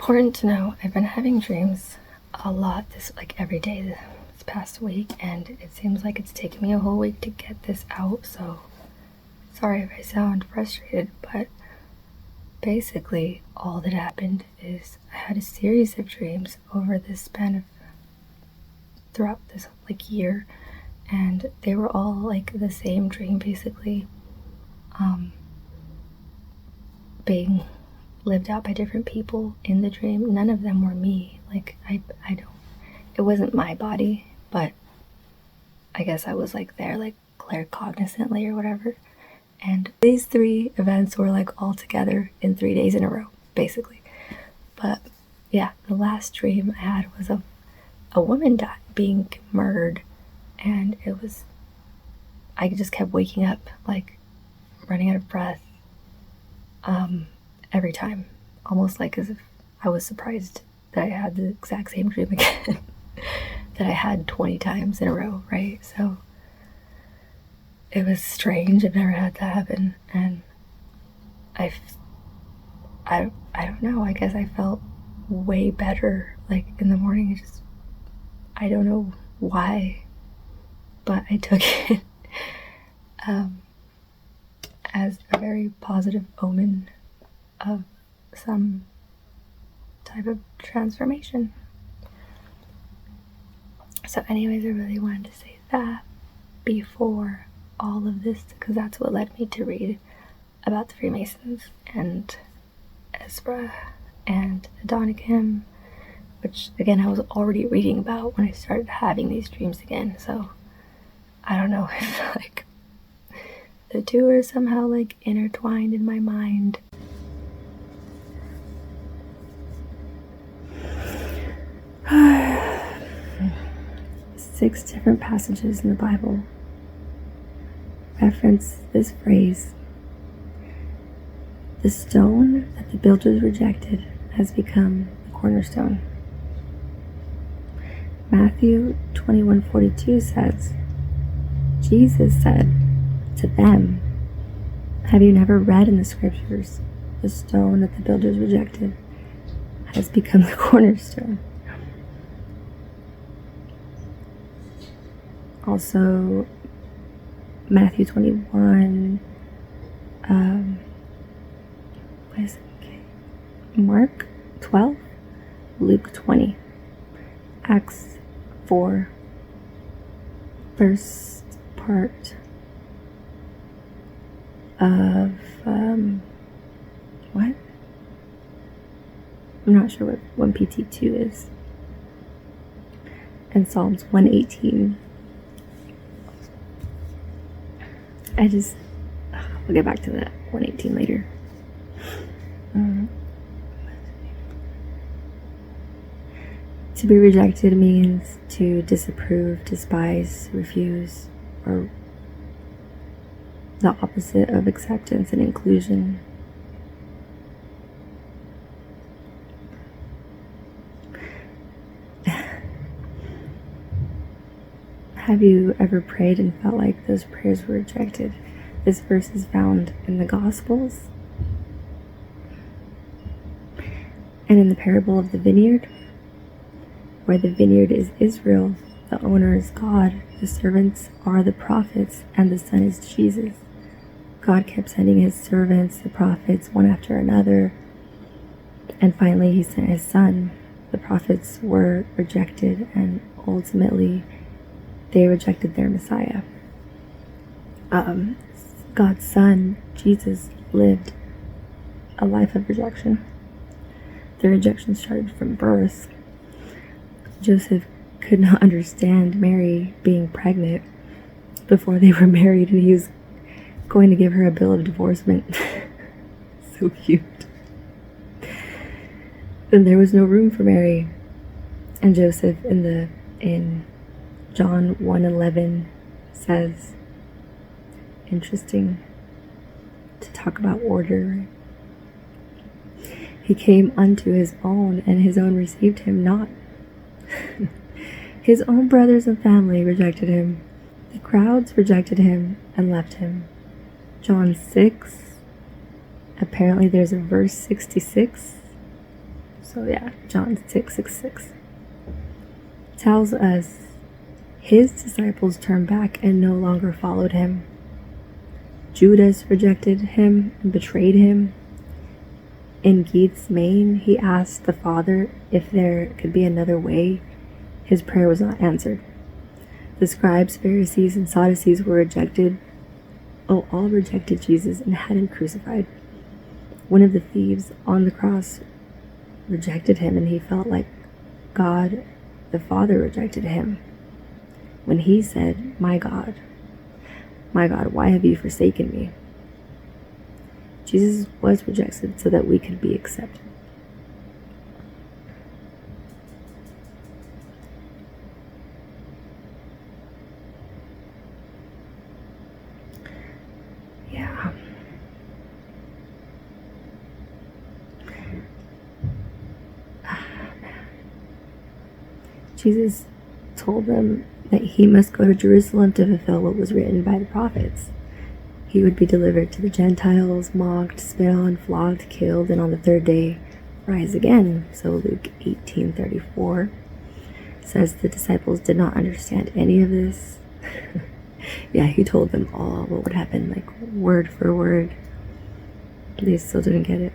Important to know, I've been having dreams a lot every day this past week, and it seems like it's taken me a whole week to get this out, so sorry if I sound frustrated, but basically all that happened is I had a series of dreams over this span of throughout this year, and they were all the same dream, basically being lived out by different people in the dream. None of them were me. It wasn't my body, but I guess I was there claircognizantly or whatever. And these three events were all together in 3 days in a row, basically. But yeah, the last dream I had was a woman being murdered, and I just kept waking up running out of breath every time, almost as if I was surprised that I had the exact same dream again that I had 20 times in a row, right? So it was strange. I've never had that happen, and I don't know, I guess I felt way better in the morning. I don't know why, but I took it as a very positive omen of some type of transformation. So anyways, I really wanted to say that before all of this, because that's what led me to read about the Freemasons and Ezra and adonakim, which again I was already reading about when I started having these dreams again. So I don't know if the two are somehow intertwined in my mind. Six different passages in the Bible reference this phrase: the stone that the builders rejected has become the cornerstone. Matthew 21:42 says, Jesus said to them, "Have you never read in the scriptures, the stone that the builders rejected has become the cornerstone?" Also, Matthew 21, Mark 12, Luke 20, Acts 4, first part of, what? I'm not sure what PT2 is. And Psalms 118. We'll get back to that 118 later. To be rejected means to disapprove, despise, refuse, or the opposite of acceptance and inclusion. Have you ever prayed and felt like those prayers were rejected? This verse is found in the Gospels and in the parable of the vineyard, where the vineyard is Israel, the owner is God, the servants are the prophets, and the Son is Jesus. God kept sending his servants, the prophets, one after another, and finally he sent his Son. The prophets were rejected, and ultimately they rejected their Messiah. God's Son, Jesus, lived a life of rejection. The rejection started from birth. Joseph could not understand Mary being pregnant before they were married, and he was going to give her a bill of divorcement. So cute. Then there was no room for Mary and Joseph in John 1:11 says, interesting to talk about order. He came unto his own, and his own received him not. His own brothers and family rejected him. The crowds rejected him and left him. John 6. Apparently there's a verse 66. So yeah, John 6:6 tells us his disciples turned back and no longer followed him. Judas rejected him and betrayed him. In Gethsemane, he asked the Father if there could be another way. His prayer was not answered. The scribes, Pharisees, and Sadducees were rejected. Oh, all rejected Jesus and had him crucified. One of the thieves on the cross rejected him, and he felt like God, the Father, rejected him when he said, my God, why have you forsaken me?" Jesus was rejected so that we could be accepted. Yeah. Jesus told them that he must go to Jerusalem to fulfill what was written by the prophets. He would be delivered to the Gentiles, mocked, spit on, flogged, killed, and on the third day rise again. So Luke 18:34 says the disciples did not understand any of this. Yeah, he told them all what would happen, like word for word. They still didn't get it.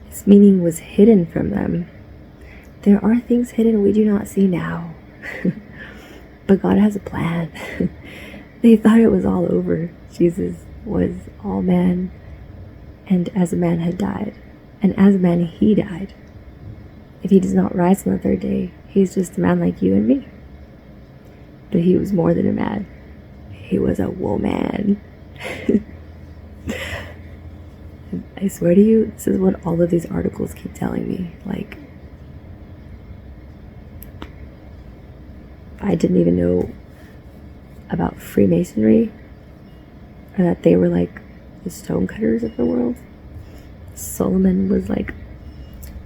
His meaning was hidden from them. There are things hidden we do not see now. But God has a plan. They thought it was all over. Jesus was all man, and as a man had died. And as a man he died. If he does not rise on the third day, he's just a man like you and me. But he was more than a man. He was a woman. I swear to you, this is what all of these articles keep telling me. Like, I didn't even know about Freemasonry, or that they were like the stonecutters of the world. Solomon was like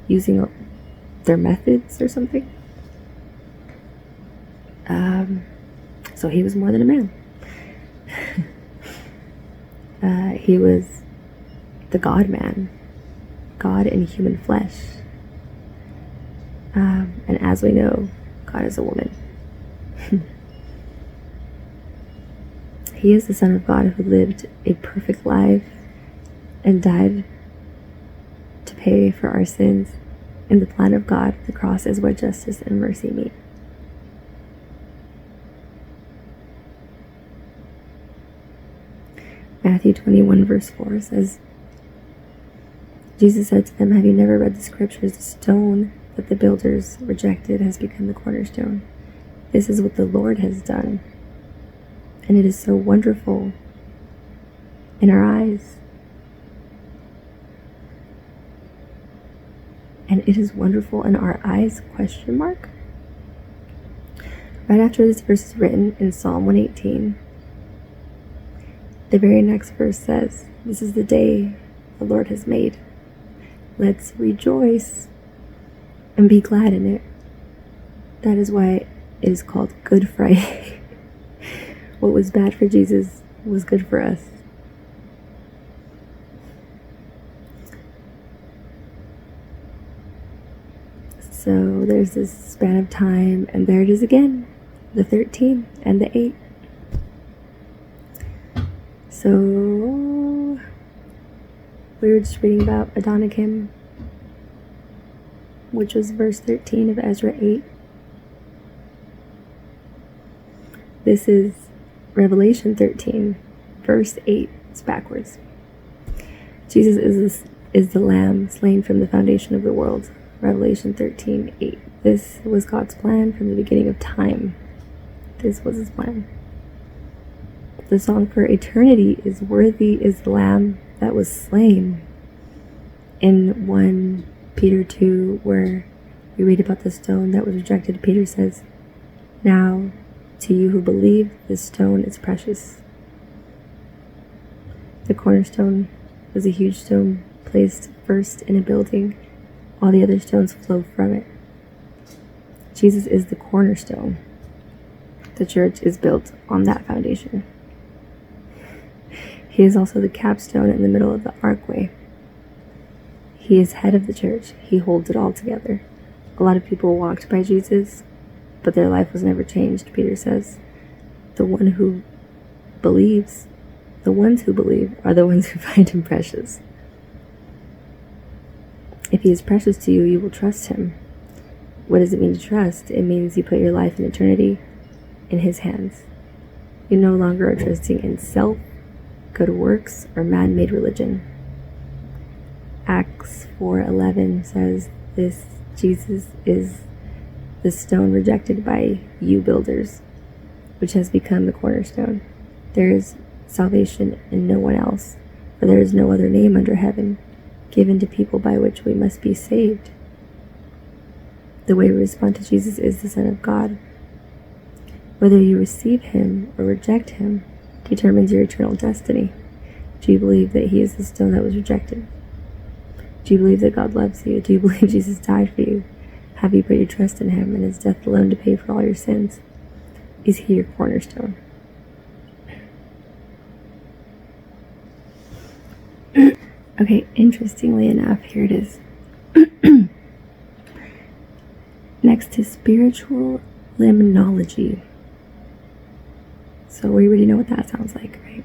using their methods or something. So he was more than a man. He was the God-man, God in human flesh. And as we know, God is a woman. He is the Son of God who lived a perfect life and died to pay for our sins. In the plan of God, the cross is where justice and mercy meet. Matthew 21 verse 4 says, Jesus said to them, "Have you never read the scriptures? The stone that the builders rejected has become the cornerstone. This is what the Lord has done. And it is so wonderful in our eyes." And it is wonderful in our eyes, question mark. Right after this verse is written in Psalm 118, the very next verse says, "This is the day the Lord has made. Let's rejoice and be glad in it." That is why it is called Good Friday. What was bad for Jesus was good for us. So there's this span of time, and there it is again, the 13 and the 8. So we were just reading about adonakim, which was verse 13 of Ezra 8. This is Revelation 13, verse 8. It's backwards. Jesus is the Lamb slain from the foundation of the world. Revelation 13:8. This was God's plan from the beginning of time. This was his plan. The song for eternity is "Worthy is the Lamb that was slain." In 1 Peter 2, where we read about the stone that was rejected, Peter says, "Now to you who believe, this stone is precious." The cornerstone was a huge stone placed first in a building. All the other stones flow from it. Jesus is the cornerstone. The church is built on that foundation. He is also the capstone in the middle of the archway. He is head of the church. He holds it all together. A lot of people walked by Jesus, but their life was never changed, Peter says. The ones who believe are the ones who find him precious. If he is precious to you, you will trust him. What does it mean to trust? It means you put your life and eternity in his hands. You no longer are trusting in self, good works, or man-made religion. Acts 4:11 says this: Jesus is the stone rejected by you builders, which has become the cornerstone. There is salvation in no one else, for there is no other name under heaven given to people by which we must be saved. The way we respond to Jesus is the Son of God. Whether you receive him or reject him determines your eternal destiny. Do you believe that he is the stone that was rejected? Do you believe that God loves you? Do you believe Jesus died for you? Have you put your trust in him and his death alone to pay for all your sins? Is he your cornerstone? Okay, interestingly enough, here it is. Next to spiritual limnology. So we already know what that sounds like, right?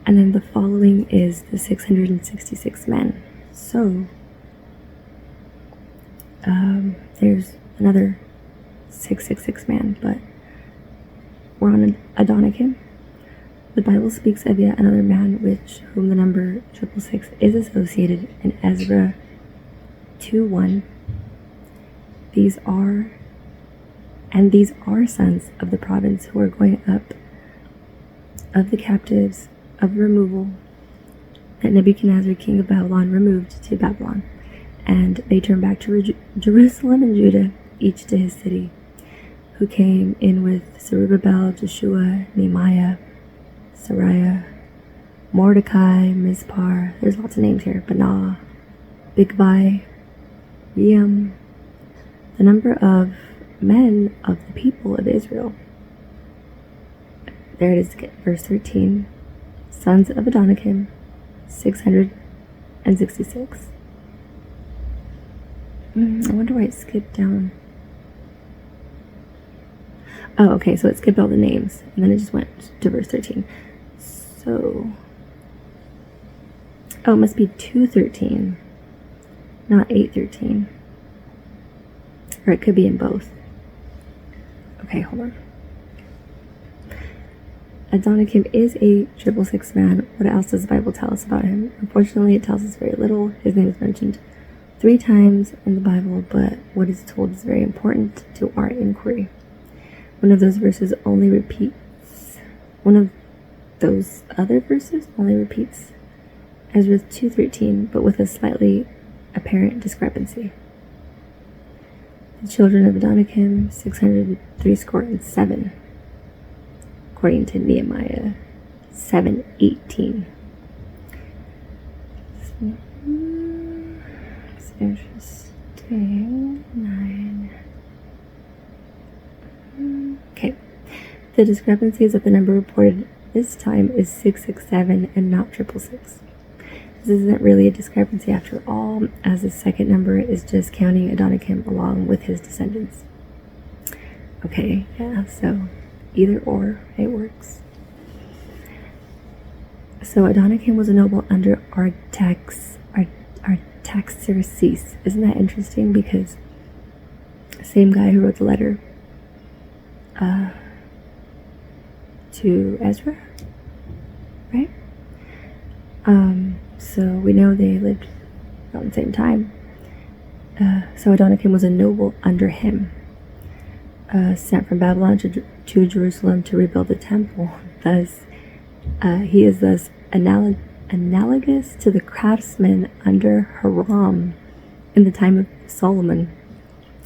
And then the following is the 666 men. So there's another 666 man, but we're on adonakim. The Bible speaks of yet another man, whom the number 666 is associated in Ezra 2:1. These are sons of the province who are going up of the captives of removal that Nebuchadnezzar, king of Babylon, removed to Babylon. And they turned back to Jerusalem and Judah, each to his city, who came in with Zerubbabel, Joshua, Nehemiah, Sariah, Mordecai, Mizpar, there's lots of names here, Banah, Bigvai, Reum, the number of men of the people of Israel. There it is, verse 13. Sons of Adonakim, 666. I wonder why it skipped down. Oh, okay, so it skipped all the names, and then it just went to verse 13. So, it must be 2:13, not 8:13. Or it could be in both. Okay, hold on. Adonakim is a 666 man. What else does the Bible tell us about him? Unfortunately, it tells us very little. His name is mentioned 3 times in the Bible, but what is told is very important to our inquiry. One of those verses only repeats. One of those other verses only repeats Ezra 2:13, but with a slightly apparent discrepancy. The children of Adonakim, 667, according to Nehemiah 7:18. It's interesting. 9. Okay. The discrepancy is that the number reported this time is 667 and not 666. This isn't really a discrepancy after all, as the second number is just counting Adonakim along with his descendants. Okay, yeah, so either or, it works. So Adonakim was a noble under Artaxerxes. Isn't that interesting? Because same guy who wrote the letter to Ezra, right? So we know they lived around the same time. So Adonakim was a noble under him, sent from Babylon to Jerusalem to rebuild the temple. Thus, he is thus analogous to the craftsman under Hiram in the time of Solomon.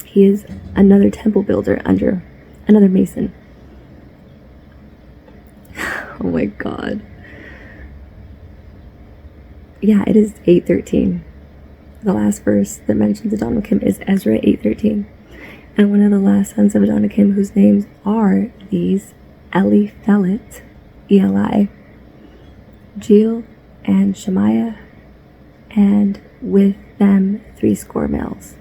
He is another temple builder under another Mason. Oh my God. Yeah, it is 8:13. The last verse that mentions Adonakim is Ezra 8:13. And one of the last sons of Adonakim, whose names are these, Eliphelet, Eli, Jeiel, and Shemaiah, and with them 60 males.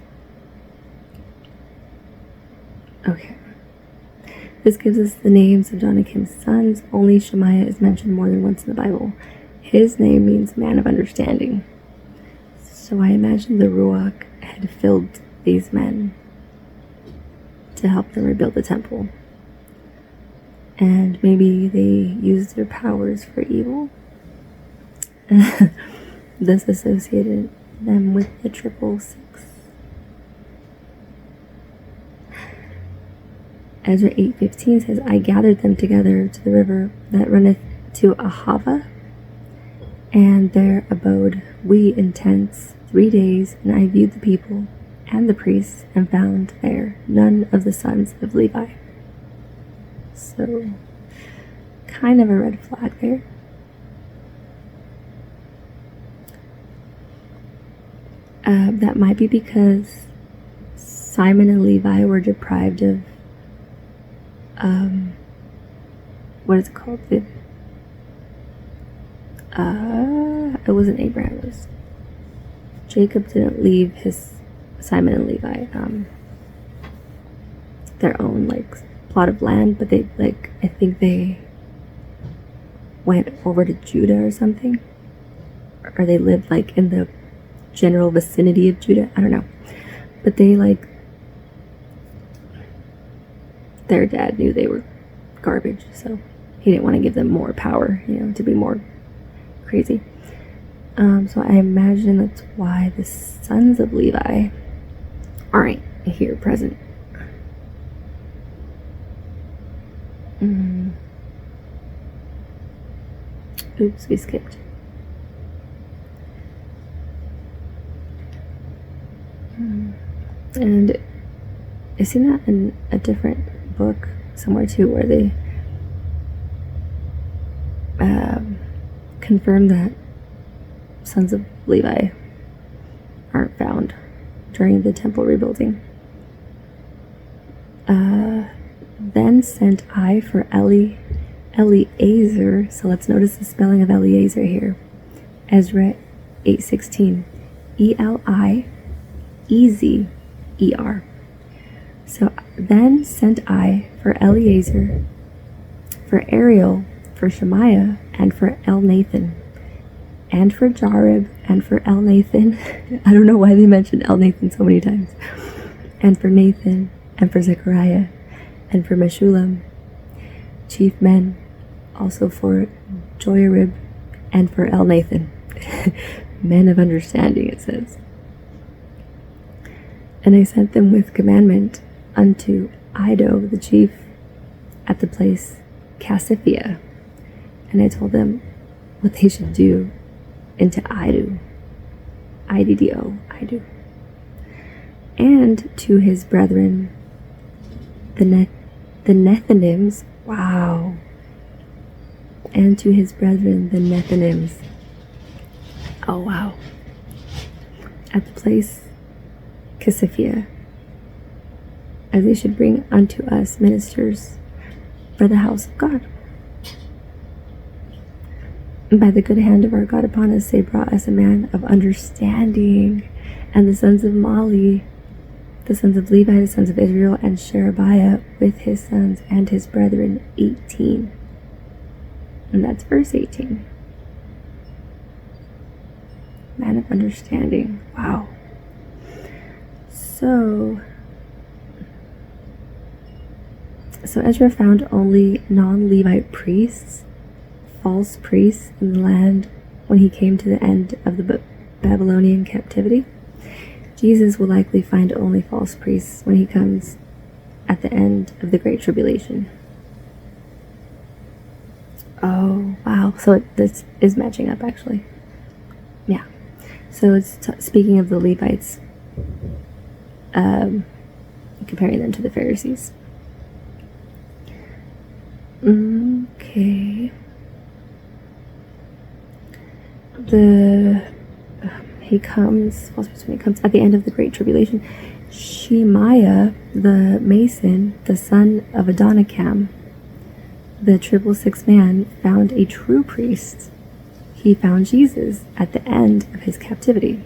Okay. This gives us the names of Adonakim's sons. Only Shemaiah is mentioned more than once in the Bible. His name means man of understanding. So I imagine the Ruach had filled these men to help them rebuild the temple. And maybe they used their powers for evil. This associated them with the 666. Ezra 8:15 says, I gathered them together to the river that runneth to Ahava, and there abode we in tents 3 days, and I viewed the people and the priests, and found there none of the sons of Levi. So, kind of a red flag there. That might be because Simon and Levi were deprived of what is it called? It wasn't Abraham. It was Jacob didn't leave his Simon and Levi their own plot of land, but they I think they went over to Judah or something, or they lived in the general vicinity of Judah. I don't know, but they their dad knew they were garbage, so he didn't want to give them more power, to be more crazy. So I imagine that's why the sons of Levi aren't here present. Oops, we skipped. And I've seen that in a different book somewhere too, where they confirm that sons of Levi aren't found during the temple rebuilding. Then sent I for Eliezer. So let's notice the spelling of Eliezer here. Ezra 8:16. Eliezer. So then sent I for Eliezer, for Ariel, for Shemaiah, and for Elnathan, and for Jarib, and for Elnathan. I don't know why they mentioned Elnathan so many times. And for Nathan, and for Zechariah, and for Meshullam, chief men, also for Joarib, and for Elnathan, men of understanding, it says. And I sent them with commandment unto Iddo the chief at the place Cassiphia, and I told them what they should do into Iddo, Iddo, and to his brethren the Nethinims, wow, and to his brethren the Nethinims, oh wow, at the place Cassiphia, as they should bring unto us ministers for the house of God. And by the good hand of our God upon us, they brought us a man of understanding, and the sons of Mali, the sons of Levi, the sons of Israel, and Sherebiah with his sons and his brethren, 18. And that's verse 18. Man of understanding. Wow. So Ezra found only non-Levite priests, false priests in the land when he came to the end of the Babylonian captivity. Jesus will likely find only false priests when he comes at the end of the Great Tribulation. Oh, wow. So this is matching up, actually. Yeah. So it's speaking of the Levites, comparing them to the Pharisees. Okay. He comes at the end of the Great Tribulation. Shemaiah, the Mason, the son of Adonakim, the 666 man found a true priest. He found Jesus at the end of his captivity.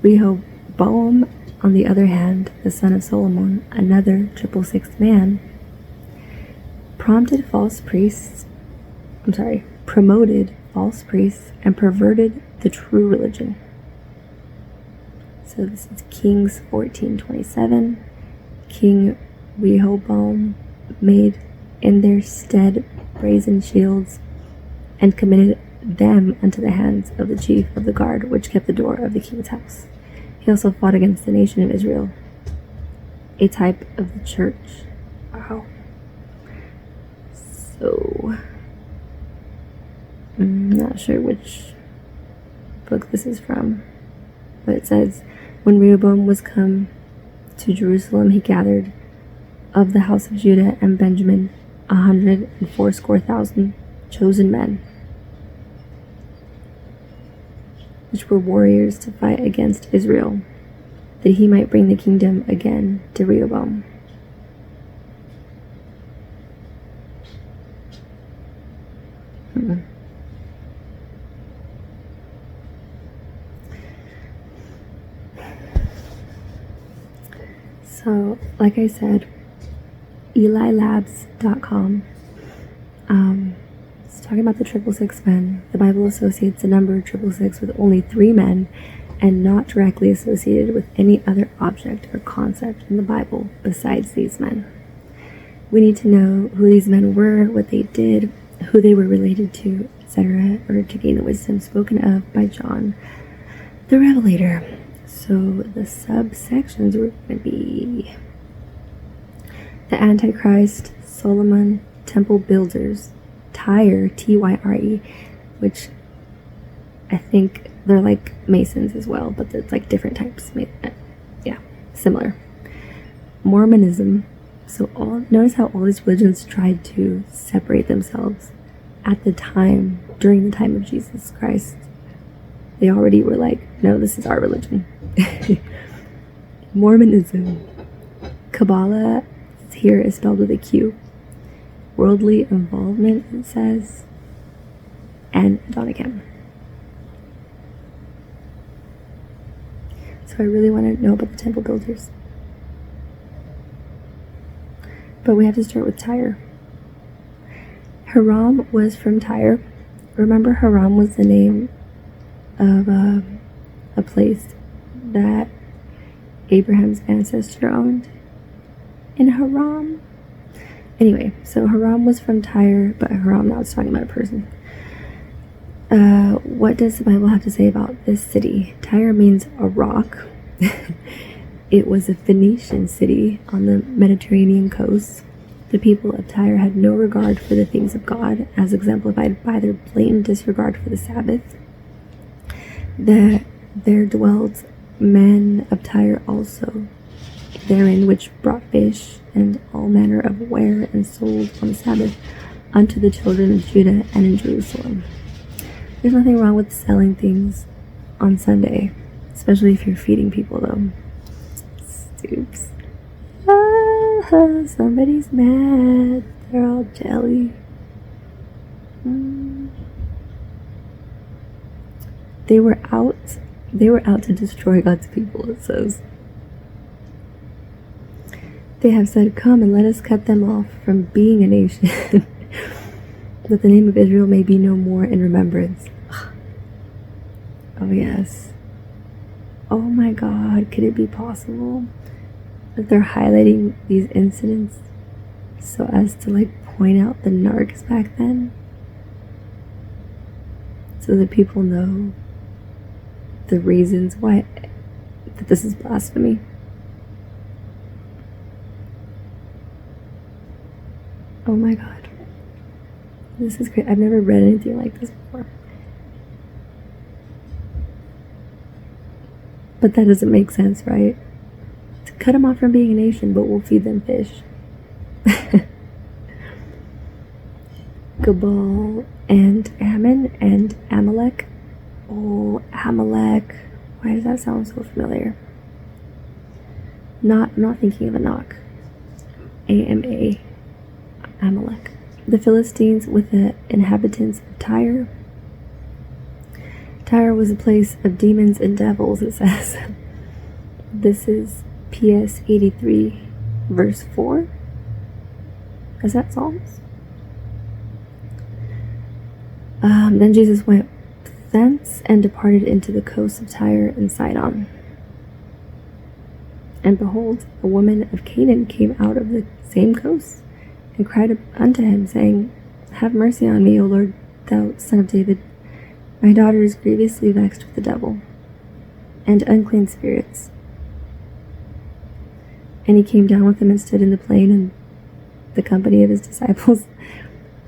Rehoboam, on the other hand, the son of Solomon, another 666 man, promoted false priests and perverted the true religion. So this is Kings 14:27. King Rehoboam made in their stead brazen shields and committed them unto the hands of the chief of the guard, which kept the door of the king's house. He also fought against the nation of Israel, a type of the church. Wow. So, I'm not sure which book this is from, but it says, when Rehoboam was come to Jerusalem, he gathered of the house of Judah and Benjamin 180,000 chosen men, which were warriors to fight against Israel, that he might bring the kingdom again to Rehoboam. So, like I said, EliLabs.com. It's talking about the 666 men. The Bible associates the number 666 with only 3 men and not directly associated with any other object or concept in the Bible besides these men. We need to know who these men were, what they did, who they were related to, etc., or to gain the wisdom spoken of by John the Revelator. So the subsections were going to be the Antichrist, Solomon, temple builders, Tyre, Tyre, which I think they're like Masons as well, but it's like different types. Yeah, similar. Mormonism. So notice how all these religions tried to separate themselves at the time, during the time of Jesus Christ. They already were like, no, this is our religion. Mormonism. Kabbalah here is spelled with a Q. Worldly involvement, it says, and adonakim. So I really want to know about the temple builders. But we have to start with Tyre. Hiram was from Tyre. Remember, Hiram was the name of a place that Abraham's ancestor owned in Haran. Anyway, so Hiram was from Tyre, but Hiram now is talking about a person. What does the Bible have to say about this city? Tyre means a rock. It was a Phoenician city on the Mediterranean coast. The people of Tyre had no regard for the things of God, as exemplified by their blatant disregard for the Sabbath. There dwelt men of Tyre also, therein which brought fish and all manner of ware and sold on the Sabbath unto the children of Judah and in Jerusalem. There's nothing wrong with selling things on Sunday, especially if you're feeding people though. Stoops. Somebody's mad. They're all jelly. They were out to destroy God's people, it says. They have said, come and let us cut them off from being a nation, that the name of Israel may be no more in remembrance. Oh yes. Oh my God, could it be possible that they're highlighting these incidents so as to like point out the narcs back then? So that people know the reasons why that this is blasphemy. Oh my God. This is great. I've never read anything like this before. But that doesn't make sense, right? To cut them off from being a nation, but we'll feed them fish. Gabal and Ammon and Amalek. Oh, Amalek. Why does that sound so familiar? I'm not thinking of Enoch. AMA. Amalek. the Philistines with the inhabitants of Tyre. Tyre was a place of demons and devils, it says. This is PS 83, verse 4. Is that Psalms? Then Jesus went thence and departed into the coasts of Tyre and Sidon. And behold, a woman of Canaan came out of the same coast, and cried unto him, saying, Have mercy on me, O Lord, thou son of David. My daughter is grievously vexed with the devil and unclean spirits. And he came down with him and stood in the plain, and the company of his disciples,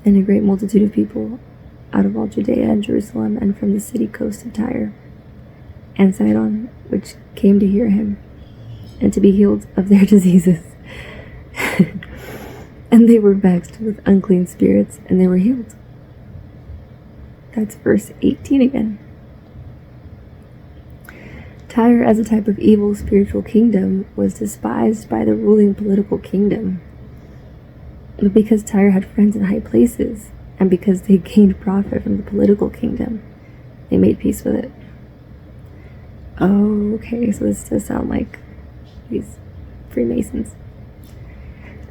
and a great multitude of people out of all Judea and Jerusalem, and from the city coast of Tyre and Sidon, which came to hear him, and to be healed of their diseases. And they were vexed with unclean spirits, and they were healed. That's verse 18 again. Tyre, as a type of evil spiritual kingdom, was despised by the ruling political kingdom. But because Tyre had friends in high places, and because they gained profit from the political kingdom, they made peace with it. Oh, okay, so this does sound like these Freemasons.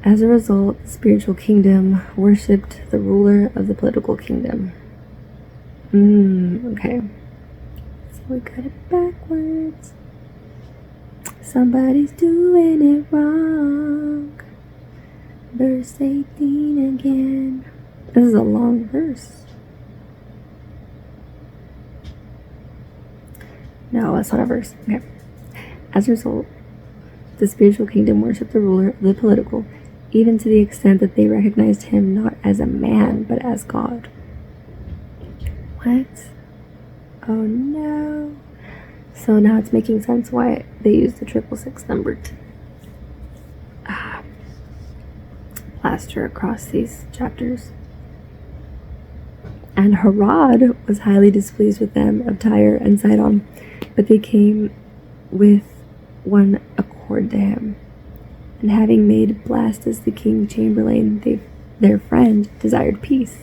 As a result, the spiritual kingdom worshipped the ruler of the political kingdom. Okay. So we got it backwards. Somebody's doing it wrong. Verse 18 again. This is a long verse. No, that's not a verse. Okay. As a result, the spiritual kingdom worshipped the ruler of the political, even to the extent that they recognized him not as a man, but as God. What? Oh no. So now it's making sense why they use the 666 number to plaster across these chapters. And Herod was highly displeased with them of Tyre and Sidon, but they came with one accord to him. And having made Blastus the king chamberlain, their friend, desired peace,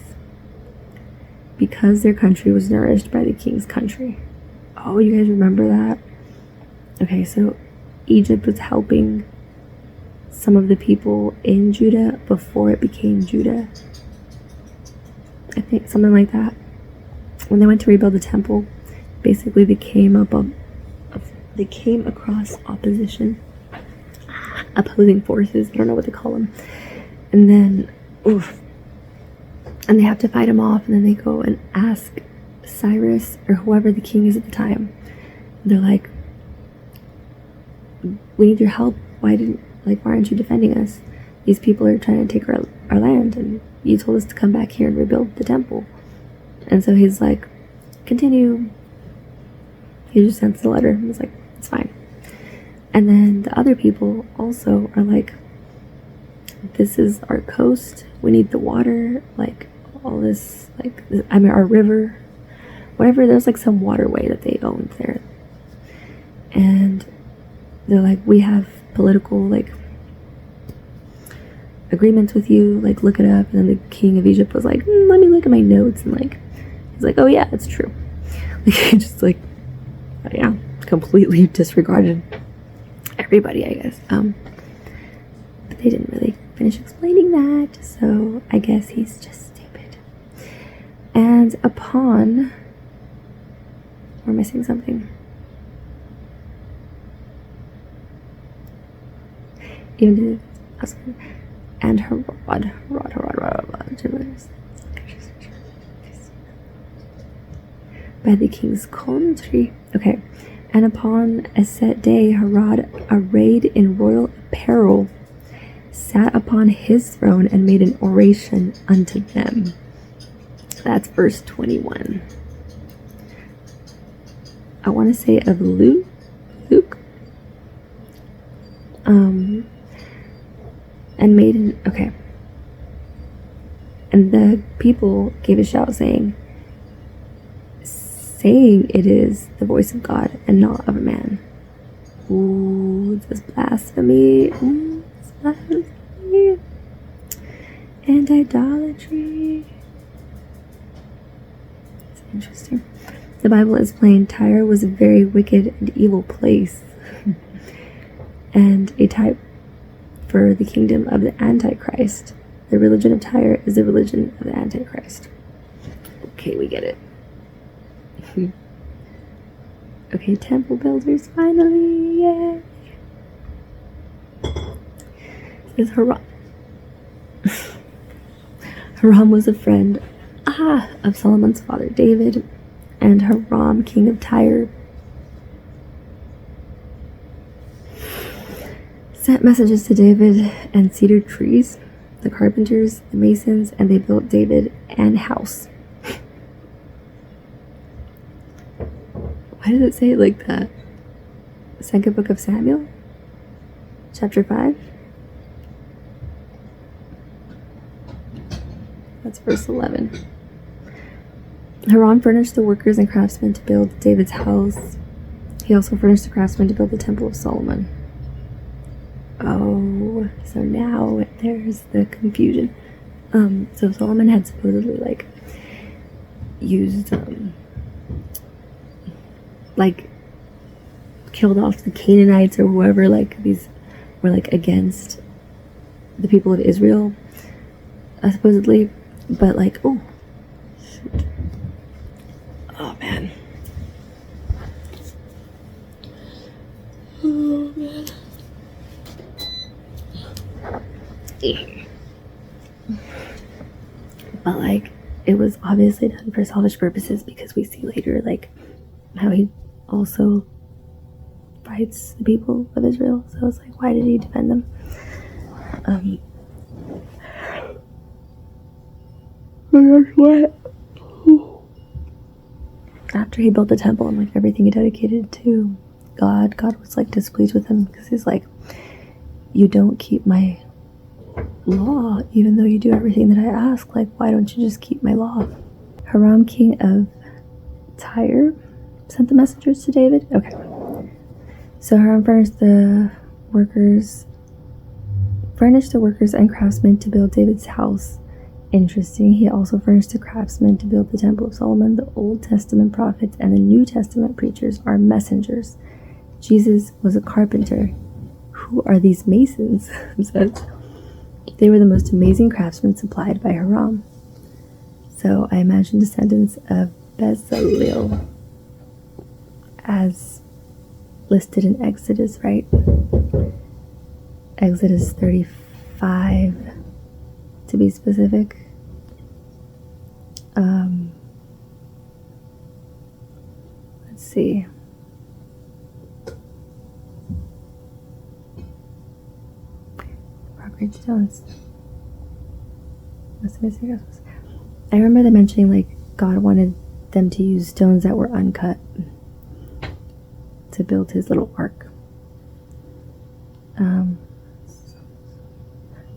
because their country was nourished by the king's country. Oh, you guys remember that? Okay, so Egypt was helping some of the people in Judah before it became Judah. I think something like that. When they went to rebuild the temple, basically they came across opposition, opposing forces. I don't know what to call them. And then, and they have to fight them off. And then they go and ask Cyrus or whoever the king is at the time. They're like, "We need your help. Why aren't you defending us? These people are trying to take our land, and you told us to come back here and rebuild the temple." And so he's like, "Continue." He just sends the letter and was like, "It's fine." And then the other people also are like, "This is our coast. We need the water. Like all this, our river, whatever." There's like some waterway that they owned there, and they're like, "We have political agreements with you. Look it up." And then the king of Egypt was like, "Let me look at my notes." And he's like, "Oh yeah, it's true." He just completely disregarded everybody, I guess. But they didn't really finish explaining that, so I guess he's just stupid. And upon, we're missing something. And Herod, by the king's country. Okay. And upon a set day, Herod, arrayed in royal apparel, sat upon his throne and made an oration unto them. That's verse 21. I want to say of Luke. And made an, okay. And the people gave a shout, saying it is the voice of God and not of a man. Ooh, this blasphemy. It's blasphemy. and idolatry. It's interesting. The Bible is plain. Tyre was a very wicked and evil place, and a type for the kingdom of the Antichrist. The religion of Tyre is the religion of the Antichrist. Okay, we get it. Okay, temple builders, finally, yay! This is Hiram. Hiram was a friend of Solomon's father David, and Hiram, king of Tyre, sent messages to David and cedar trees, the carpenters, the masons, and they built David an house. Why did it say it like that? Second book of Samuel, chapter 5. That's verse 11. Hiram furnished the workers and craftsmen to build David's house. He also furnished the craftsmen to build the temple of Solomon. Oh, so now there's the confusion. So Solomon had supposedly used killed off the Canaanites or whoever these were against the people of Israel, supposedly, but oh shoot, oh man, but it was obviously done for selfish purposes, because we see later how he also fights the people of Israel. So it's why did he defend them? What? After he built the temple and everything he dedicated to God was displeased with him, because he's you don't keep my law, even though you do everything that I ask. Why don't you just keep my law? Hiram, king of Tyre, sent the messengers to David. Okay. So Hiram furnished the workers and craftsmen to build David's house. Interesting. He also furnished the craftsmen to build the temple of Solomon. The Old Testament prophets and the New Testament preachers are messengers. Jesus was a carpenter. Who are these masons? It says they were the most amazing craftsmen supplied by Hiram. So I imagine descendants of Bezalel, as listed in Exodus, right? Exodus 35, to be specific. Let's see. Brokerage stones. I remember them mentioning God wanted them to use stones that were uncut to build his little ark.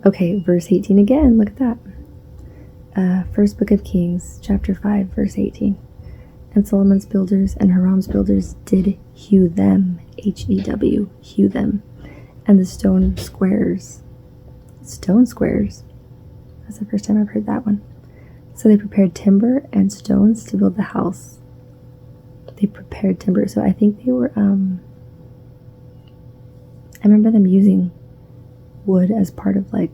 Okay, verse 18 again. Look at that. First book of Kings, chapter 5, verse 18. And Solomon's builders and Hiram's builders did hew them, H-E-W, hew them, and the stone squares. Stone squares. That's the first time I've heard that one. So they prepared timber and stones to build the house. They prepared timber. So I think they were, I remember them using wood as part of their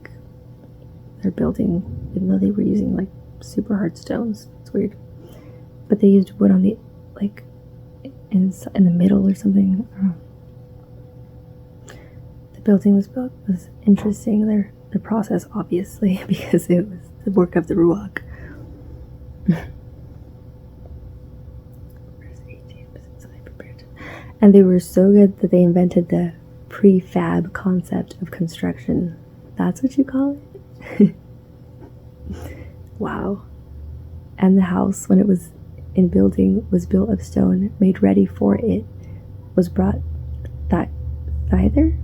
building, even though they were using super hard stones. It's weird. But they used wood on the, in the middle or something. I don't know. The building was built, was interesting. The process, obviously, because it was the work of the Ruach. And they were so good that they invented the prefab concept of construction. That's what you call it? Wow. And the house, when it was in building, was built of stone, made ready for it, was brought thither,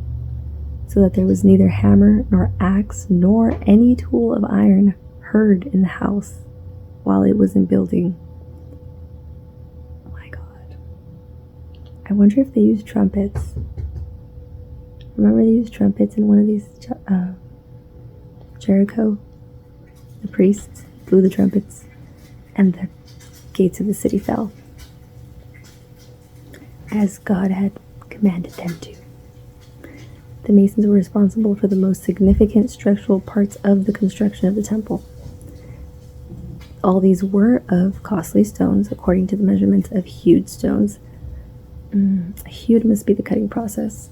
so that there was neither hammer nor axe nor any tool of iron heard in the house while it was in building. Oh my God. I wonder if they used trumpets. Remember they used trumpets in one of these Jericho The priests blew the trumpets, and the gates of the city fell, as God had commanded them to. The masons were responsible for the most significant structural parts of the construction of the temple. All these were of costly stones, according to the measurements of hewed stones. Hewed must be the cutting process.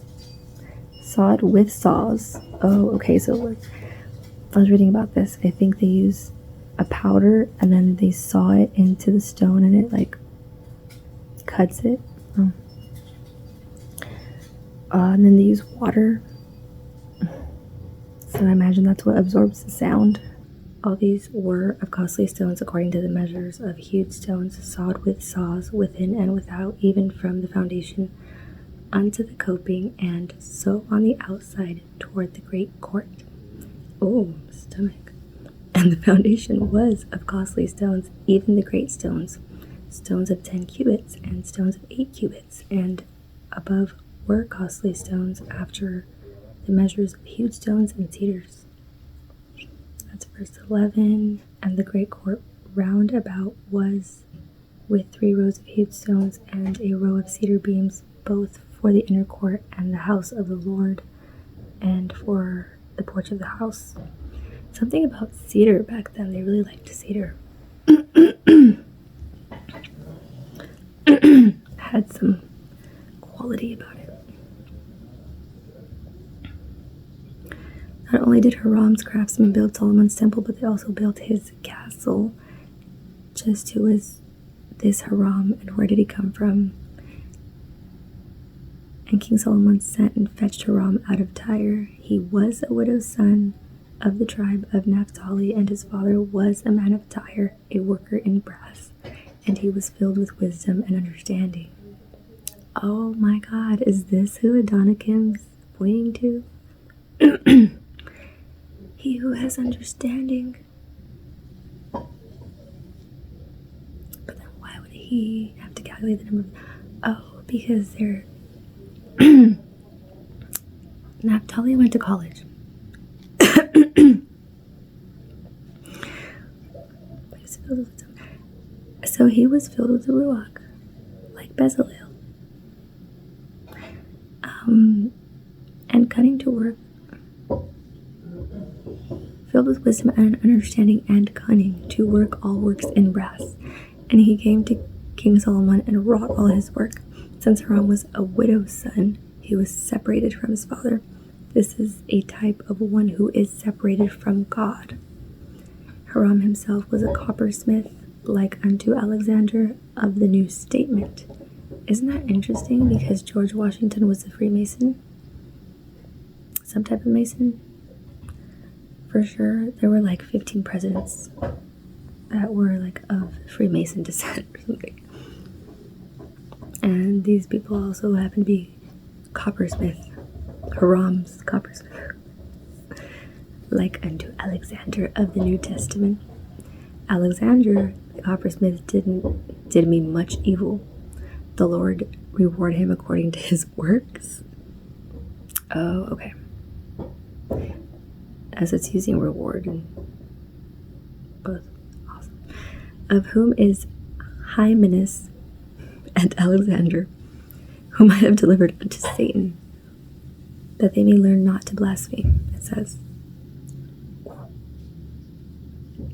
Sawed with saws. Oh, okay, so I was reading about this. I think they use a powder and then they saw it into the stone and it like cuts it. And then they use water. So I imagine that's what absorbs the sound. All these were of costly stones according to the measures of hewed stones, sawed with saws within and without, even from the foundation unto the coping, and so on the outside toward the great court. Oh, stomach. And the foundation was of costly stones, even the great stones, stones of 10 cubits, and stones of 8 cubits, and above were costly stones after the measures of hewed stones and cedars. That's verse 11. And the great court round about was with 3 rows of hewed stones and a row of cedar beams, both for the inner court and the house of the Lord, and for the porch of the house. Something about cedar back then, they really liked cedar. Had some quality about it. Not only did Hiram's craftsmen build Solomon's temple, but they also built his castle. Just who was this Hiram, and where did he come from? And King Solomon sent and fetched Hiram out of Tyre. He was a widow's son of the tribe of Naphtali, and his father was a man of Tyre, a worker in brass, and he was filled with wisdom and understanding. Oh my God, is this who Adonakim's pointing to? He who has understanding. But then why would he have to calculate the number of... Oh, because they're... Naphtali went to college. So he was filled with the Ruach, like Bezalel. And cutting to work, filled with wisdom and understanding and cunning, to work all works in brass. And he came to King Solomon and wrought all his work. Since Hiram was a widow's son, he was separated from his father. This is a type of one who is separated from God. Hiram himself was a coppersmith, like unto Alexander of the New Statement. Isn't that interesting? Because George Washington was a Freemason. Some type of Mason. For sure, there were like 15 presidents that were like of Freemason descent or something. And these people also happen to be coppersmith. Hiram's coppersmith. Like unto Alexander of the New Testament. Alexander, the coppersmith, did me much evil. The Lord reward him according to his works. Oh, okay. As it's using reward and both. Awesome. Of whom is Hymenaeus and Alexander, whom I have delivered unto Satan, that they may learn not to blaspheme. It says.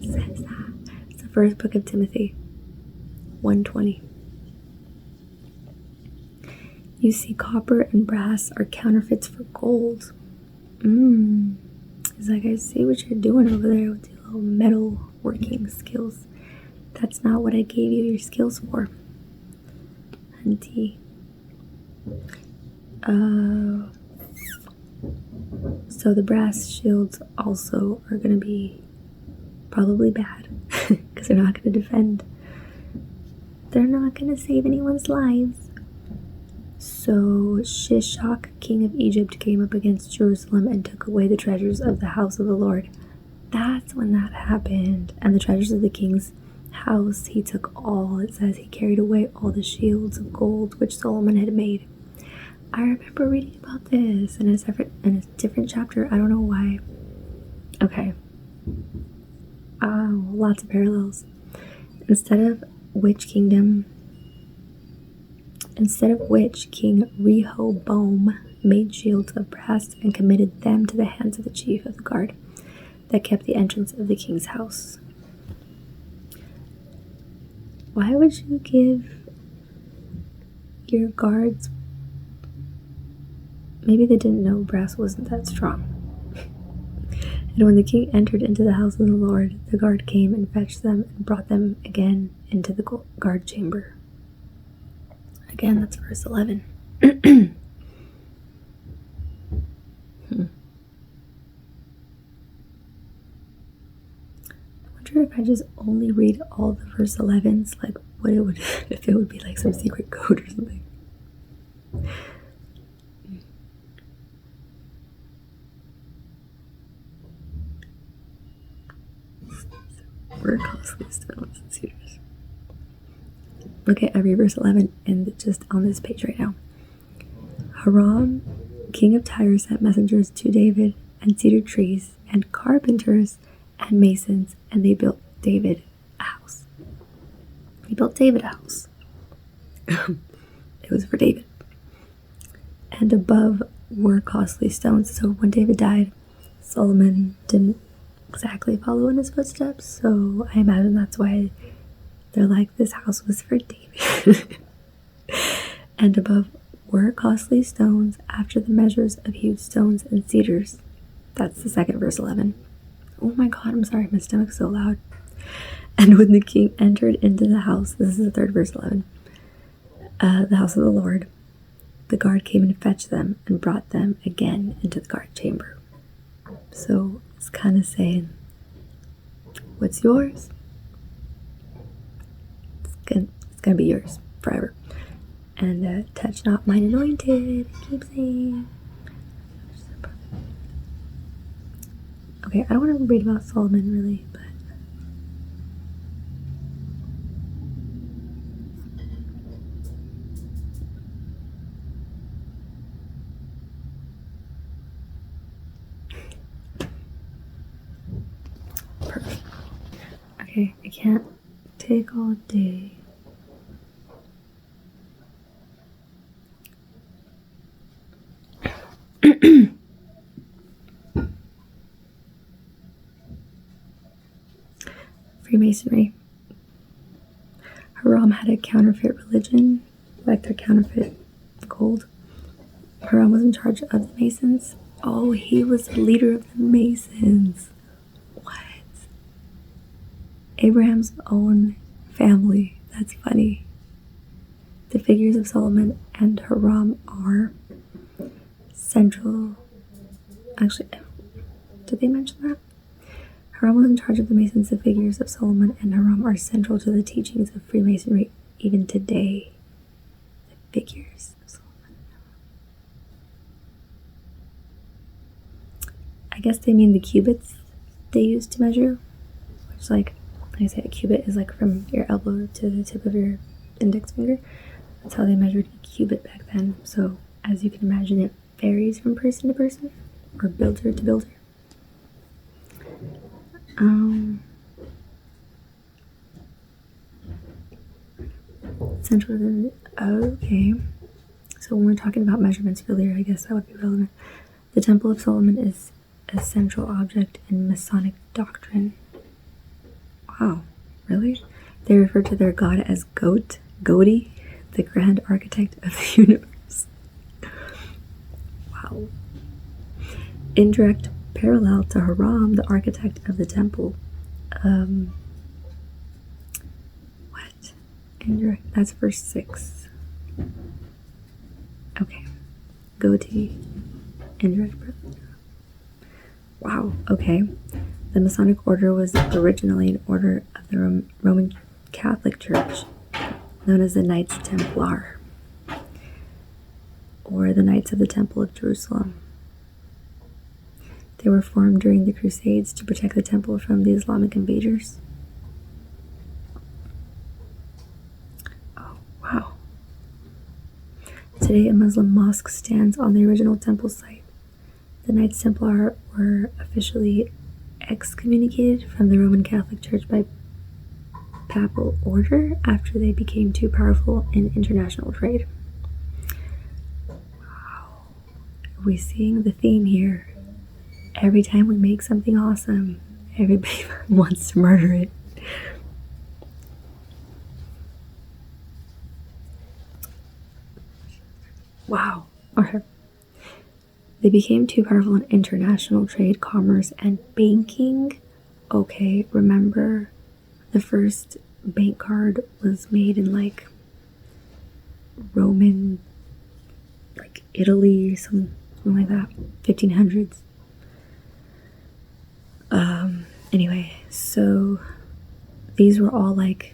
It says that. It's the first book of Timothy, 1:20. You see, copper and brass are counterfeits for gold. It's like, I see what you're doing over there with your little metal working skills. That's not what I gave you your skills for. Hunty. So the brass shields also are going to be probably bad. Because they're not going to defend. They're not going to save anyone's lives. So Shishak, king of Egypt, came up against Jerusalem and took away the treasures of the house of the Lord. That's when that happened. And the treasures of the king's house he took all. It says he carried away all the shields of gold which Solomon had made. I remember reading about this in a different chapter. I don't know why. Okay. Lots of parallels. Instead of which King Rehoboam made shields of brass and committed them to the hands of the chief of the guard that kept the entrance of the king's house. Why would you give your guards... Maybe they didn't know brass wasn't that strong. And when the king entered into the house of the Lord, the guard came and fetched them and brought them again into the guard chamber. Again, that's verse 11. I wonder if I just only read all the verse 11s, like what it would, if it would be like some secret code or something. We're costly stones and cedars. Look at every verse 11 and just on this page right now. Hiram, king of Tyre, sent messengers to David and cedar trees and carpenters and masons, and they built David a house. He built David a house. It was for David. And above were costly stones. So when David died, Solomon didn't exactly follow in his footsteps, so I imagine that's why they're like, this house was for David. And above were costly stones after the measures of huge stones and cedars. That's the second verse 11. Oh my god, I'm sorry, my stomach's so loud. And when the king entered into the house, this is the third verse 11, the house of the Lord, the guard came and fetched them and brought them again into the guard chamber. So it's kind of saying, what's yours? It's gonna be yours forever. And touch not mine anointed. Keep saying. Okay, I don't want to read about Solomon really, but perfect. Okay, I can't take all day. Freemasonry. Hiram had a counterfeit religion, like their counterfeit gold. Hiram was in charge of the Masons. Oh, he was the leader of the Masons. What? Abraham's own family. That's funny. The figures of Solomon and Hiram are central. Actually, did they mention that? Hiram was in charge of the Masons. The figures of Solomon and Hiram are central to the teachings of Freemasonry even today. The figures of Solomon and Hiram. I guess they mean the cubits they use to measure, which, like I said, a cubit is like from your elbow to the tip of your index finger. That's how they measured a cubit back then. So, as you can imagine, it varies from person to person, or builder to builder. Central to okay. So when we're talking about measurements earlier, I guess that would be relevant. The Temple of Solomon is a central object in Masonic doctrine. Wow, really? They refer to their god as Godi, the grand architect of the universe. Wow. Indirect parallel to Hiram, the architect of the temple. What? Indirect, that's verse 6. Okay. Godi, indirect parallel. Wow, okay. The Masonic order was originally an order of the Roman Catholic Church, known as the Knights Templar, or the Knights of the Temple of Jerusalem. They were formed during the Crusades to protect the temple from the Islamic invaders. Oh, wow. Today, a Muslim mosque stands on the original temple site. The Knights Templar were officially excommunicated from the Roman Catholic Church by papal order after they became too powerful in international trade. Wow. Are we seeing the theme here? Every time we make something awesome, everybody wants to murder it. Wow. Okay. They became too powerful in international trade, commerce, and banking. Okay, remember the first bank card was made in like Roman, like Italy, something like that, 1500s. Anyway, so these were all like,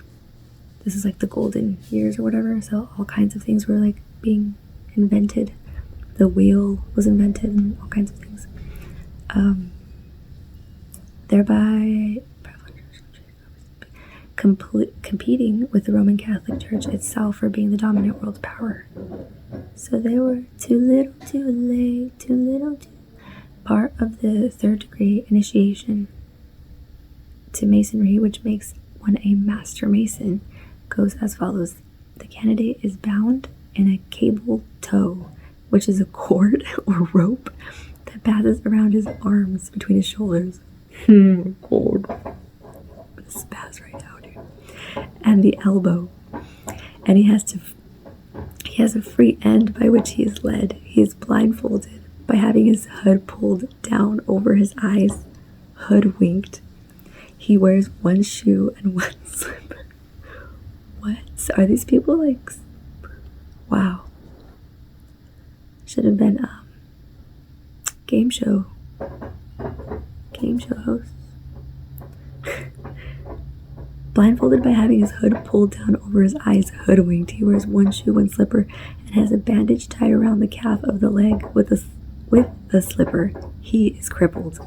this is like the golden years or whatever, so all kinds of things were like being invented. The wheel was invented and all kinds of things. Thereby competing with the Roman Catholic Church itself for being the dominant world power. So they were too little, too late, too little, too... Part of the third degree initiation to Masonry, which makes one a master Mason, goes as follows. The candidate is bound in a cable tow, which is a cord or rope that passes around his arms between his shoulders. Cold. Spaz right now, dude. And the elbow. And he has a free end by which he is led. He is blindfolded by having his hood pulled down over his eyes, hoodwinked. He wears one shoe and one slipper. What? So are these people like... Wow. Should have been game show hosts. Blindfolded by having his hood pulled down over his eyes, hoodwinked. He wears one shoe, one slipper, and has a bandage tied around the calf of the leg with the slipper. He is crippled.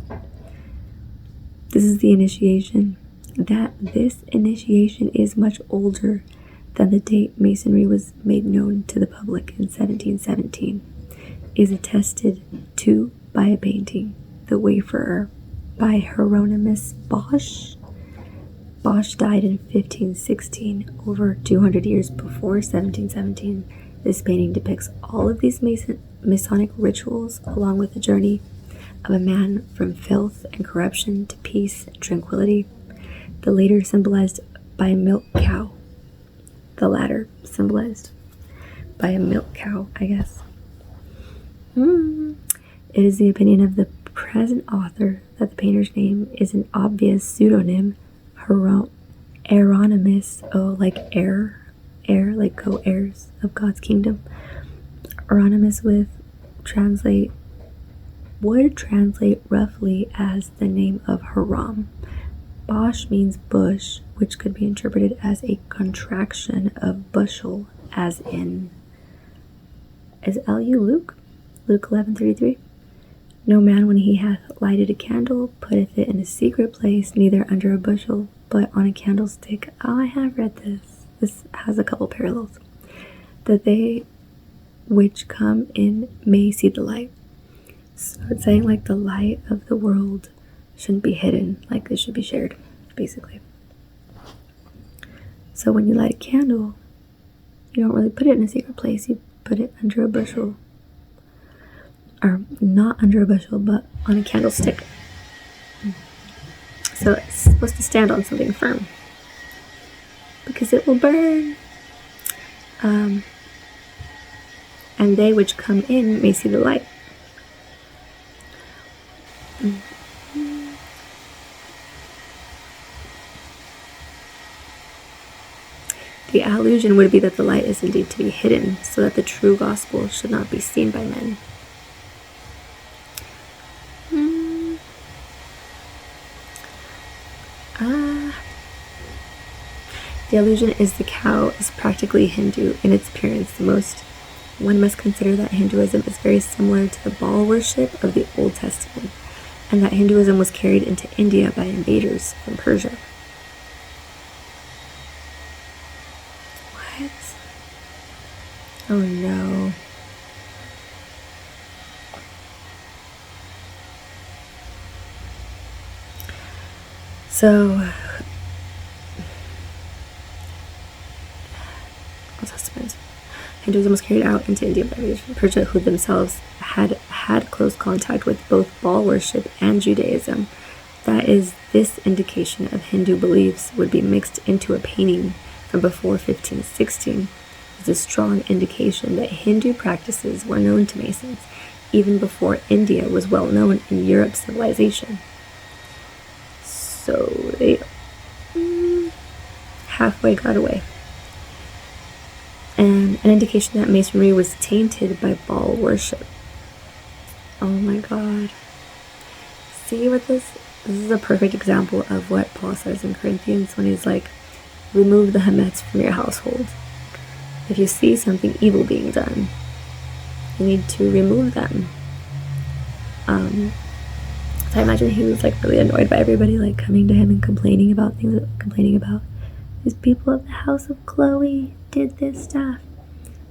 This is the initiation. This initiation is much older than the date Masonry was made known to the public in 1717. Is attested to by a painting, The Wayfarer, by Hieronymus Bosch. Bosch died in 1516, over 200 years before 1717. This painting depicts all of these Masonic rituals along with the journey of a man from filth and corruption to peace and tranquility. The latter symbolized by a milk cow. I guess. It is the opinion of the present author that the painter's name is an obvious pseudonym, Hieronymus, like heir, like co-heirs of God's kingdom. Hieronymus would translate roughly as the name of Hiram. Bosch means bush, which could be interpreted as a contraction of bushel, as in, is L.U. Luke 11:33. No man, when he hath lighted a candle, putteth it in a secret place, neither under a bushel, but on a candlestick. I have read this. This has a couple parallels. That they which come in may see the light. So it's saying like the light of the world shouldn't be hidden, like it should be shared, basically. So when you light a candle, you don't really put it in a secret place, you put it under a bushel. Or not under a bushel, but on a candlestick. So it's supposed to stand on something firm, because it will burn. And they which come in may see the light. The allusion would be that the light is indeed to be hidden, so that the true gospel should not be seen by men. The allusion is the cow is practically Hindu in its appearance. One must consider that Hinduism is very similar to the Baal worship of the Old Testament, and that Hinduism was carried into India by invaders from Persia. What? Oh no. So, Hinduism was carried out into India by Persia, who themselves had close contact with both Baal worship and Judaism. That is, this indication of Hindu beliefs would be mixed into a painting from before 1516 is a strong indication that Hindu practices were known to Masons, even before India was well known in Europe's civilization. So they halfway got away. And an indication that Masonry was tainted by Baal worship. Oh my God. See what this is a perfect example of what Paul says in Corinthians when he's like, remove the hametz from your household. If you see something evil being done, you need to remove them. So I imagine he was like really annoyed by everybody like coming to him and complaining about these people of the house of Chloe did this stuff.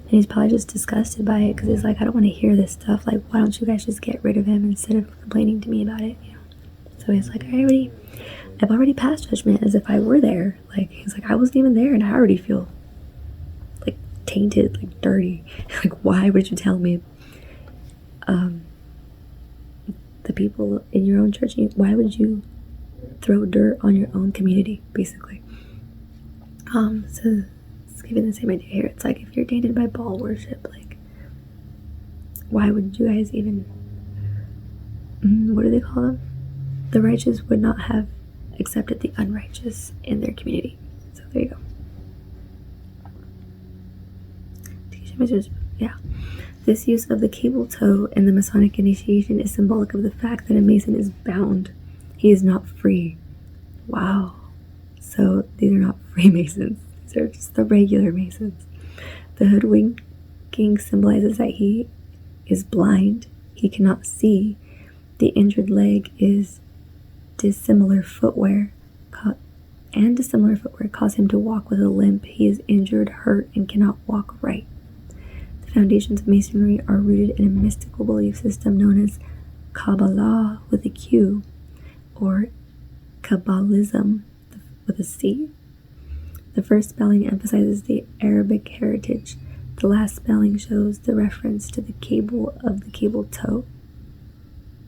And he's probably just disgusted by it because he's like, I don't want to hear this stuff. Like, why don't you guys just get rid of him instead of complaining to me about it? You know? So he's like, I've already passed judgment as if I were there. Like, he's like, I wasn't even there and I already feel like tainted, like dirty. Like, why would you tell me? The people in your own church, why would you throw dirt on your own community, basically? So it's giving the same idea here. It's like, if you're tainted by Baal worship, like, why would you guys even, what do they call them? The righteous would not have accepted the unrighteous in their community. So there you go. Yeah. This use of the cable toe in the Masonic initiation is symbolic of the fact that a Mason is bound. He is not free. Wow. So these are not Freemasons. These are just the regular Masons. The hoodwinking symbolizes that he is blind. He cannot see. The injured leg is dissimilar footwear cause him to walk with a limp. He is injured, hurt, and cannot walk right. The foundations of Masonry are rooted in a mystical belief system known as Kabbalah with a Q, or Kabbalism with a C. The first spelling emphasizes the Arabic heritage. The last spelling shows the reference to the cable of the cable toe.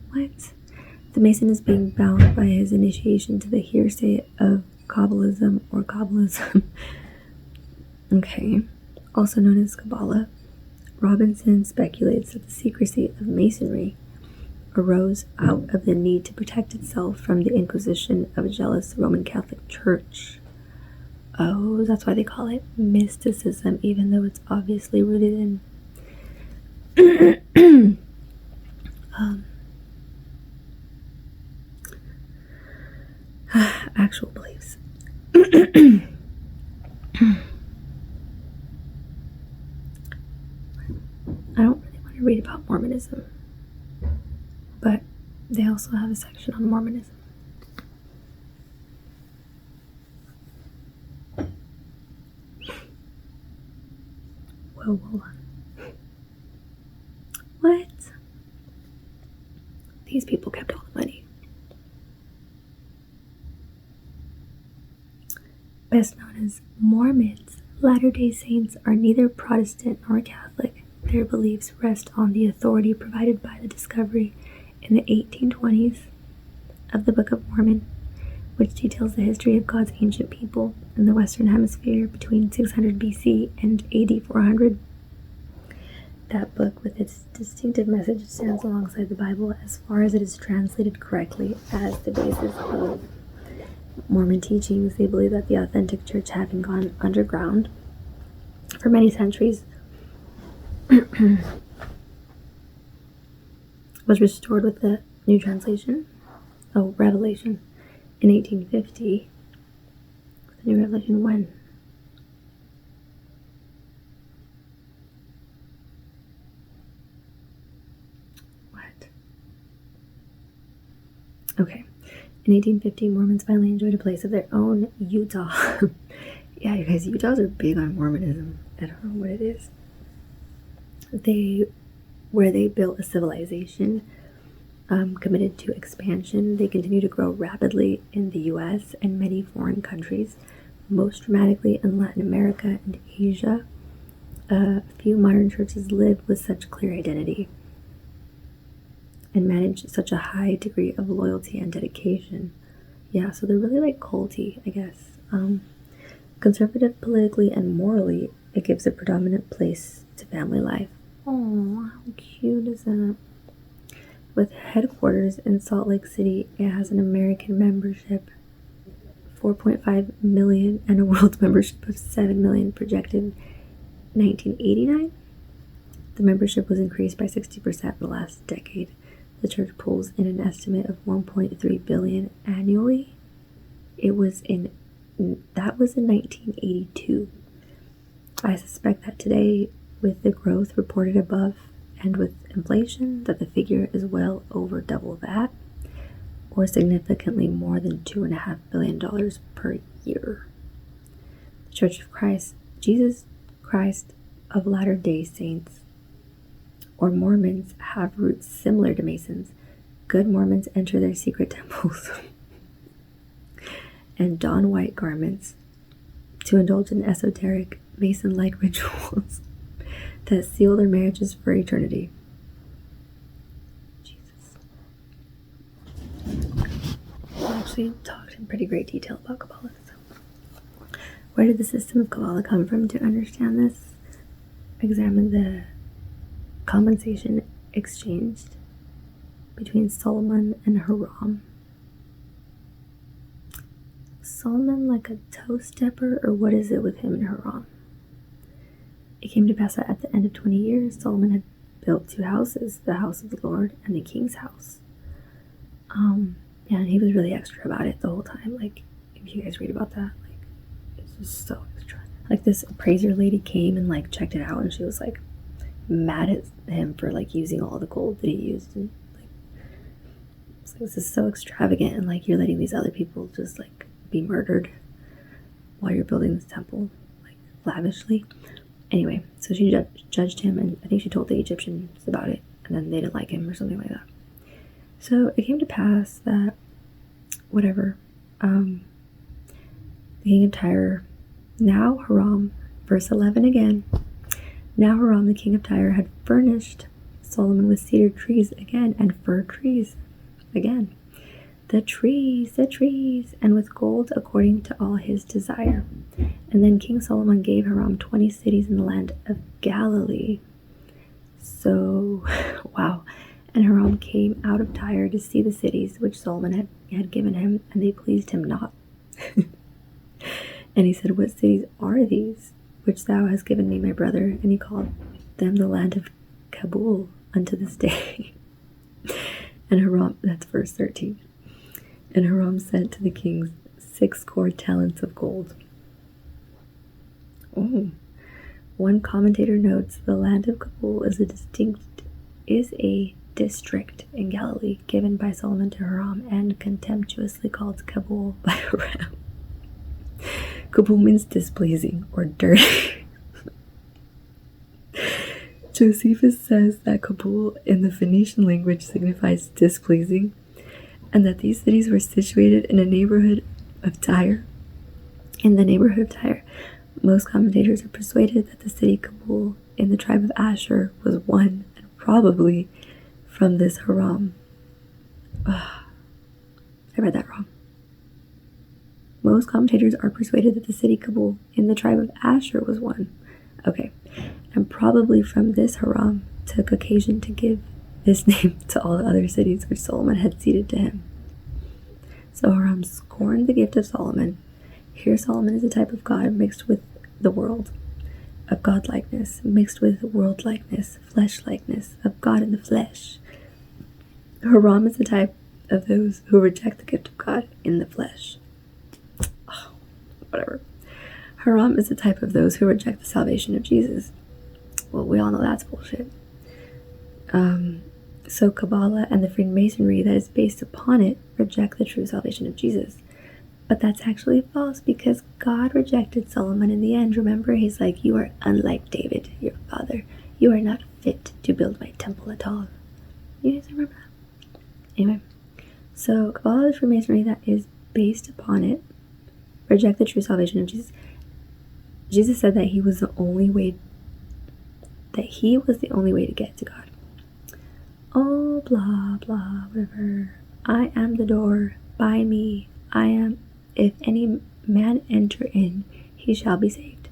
What? The Mason is being bound by his initiation to the hearsay of Kabbalism or Kabbalism. Okay. Also known as Kabbalah. Robinson speculates that the secrecy of Masonry arose out of the need to protect itself from the Inquisition of a jealous Roman Catholic Church. Oh, that's why they call it mysticism, even though it's obviously rooted in actual beliefs. I don't really want to read about Mormonism, but they also have a section on Mormonism. Whoa, hold on. What? These people kept all the money. Best known as Mormons, Latter-day Saints are neither Protestant nor Catholic. Their beliefs rest on the authority provided by the discovery in the 1820s of the Book of Mormon, which details the history of God's ancient people in the Western Hemisphere between 600 BC and AD 400. That book, with its distinctive message, stands alongside the Bible as far as it is translated correctly as the basis of Mormon teachings. They believe that the authentic church, having gone underground for many centuries, was restored with the new translation, Revelation, in 1850. The new Revelation when? What? Okay. In 1850, Mormons finally enjoyed a place of their own, Utah. Yeah, you guys, Utahs are big on Mormonism. I don't know what it is. Where they built a civilization committed to expansion. They continue to grow rapidly in the US and many foreign countries, most dramatically in Latin America and Asia. A few modern churches live with such clear identity and manage such a high degree of loyalty and dedication. Yeah, so they're really like culty, I guess. Conservative politically and morally, it gives a predominant place to family life. Oh, how cute is that? With headquarters in Salt Lake City, it has an American membership, 4.5 million, and a world membership of 7 million projected 1989. The membership was increased by 60% in the last decade. The church pulls in an estimate of 1.3 billion annually. That was in 1982. I suspect that today, with the growth reported above and with inflation, that the figure is well over double that, or significantly more than $2.5 billion per year. The Church of Christ, Jesus Christ of Latter-day Saints, or Mormons, have roots similar to Masons. Good Mormons enter their secret temples and don white garments to indulge in esoteric Mason-like rituals that seal their marriages for eternity. Jesus. I actually talked in pretty great detail about Kabbalah. So, where did the system of Kabbalah come from? To understand this, examine the compensation exchanged between Solomon and Hiram. Solomon like a toe stepper, or what is it with him and Hiram? It came to pass that at the end of 20 years, Solomon had built 2 houses, the house of the Lord and the king's house. Yeah, and he was really extra about it the whole time. Like, if you guys read about that, like, it's just so extra. Like, this appraiser lady came and like checked it out, and she was like mad at him for like using all the gold that he used, and like, it's like, this is so extravagant, and like, you're letting these other people just like be murdered while you're building this temple like lavishly. Anyway, so she judged him, and I think she told the Egyptians about it, and then they didn't like him or something like that. So it came to pass that, whatever, the king of Tyre, now Hiram, verse 11 again, now Hiram, the king of Tyre, had furnished Solomon with cedar trees again, and fir trees again, the trees, and with gold according to all his desire. And then King Solomon gave Hiram 20 cities in the land of Galilee. So, wow. And Hiram came out of Tyre to see the cities which Solomon had given him, and they pleased him not. And he said, what cities are these which thou hast given me, my brother? And he called them the land of Kabul unto this day. And Hiram, that's verse 13. And Hiram sent to the kings 60 talents of gold. Oh. One commentator notes the land of Kabul is a district in Galilee given by Solomon to Hiram and contemptuously called Kabul by Hiram. Kabul means displeasing or dirty. Josephus says that Kabul in the Phoenician language signifies displeasing, and that these cities were situated in a neighborhood of Tyre. In the neighborhood of Tyre, most commentators are persuaded that the city Kabul in the tribe of Asher was one, and probably from this Hiram. I read that wrong. Most commentators are persuaded that the city Kabul in the tribe of Asher was one. Okay, and probably from this Hiram took occasion to give this name to all the other cities which Solomon had ceded to him. So Hiram scorned the gift of Solomon. Here Solomon is a type of God mixed with the world, of God-likeness, mixed with world-likeness, flesh-likeness, of God in the flesh. Hiram is the type of those who reject the gift of God in the flesh. Oh, whatever. Hiram is the type of those who reject the salvation of Jesus. Well, we all know that's bullshit. So Kabbalah and the Freemasonry that is based upon it reject the true salvation of Jesus. But that's actually false, because God rejected Solomon in the end. Remember, he's like, you are unlike David, your father. You are not fit to build my temple at all. You guys remember that? Anyway, so Kabbalah is Freemasonry that is based upon it reject the true salvation of Jesus. Jesus said that he was the only way to get to God. Oh, blah, blah, whatever. I am the door, by me, I am, if any man enter in, he shall be saved,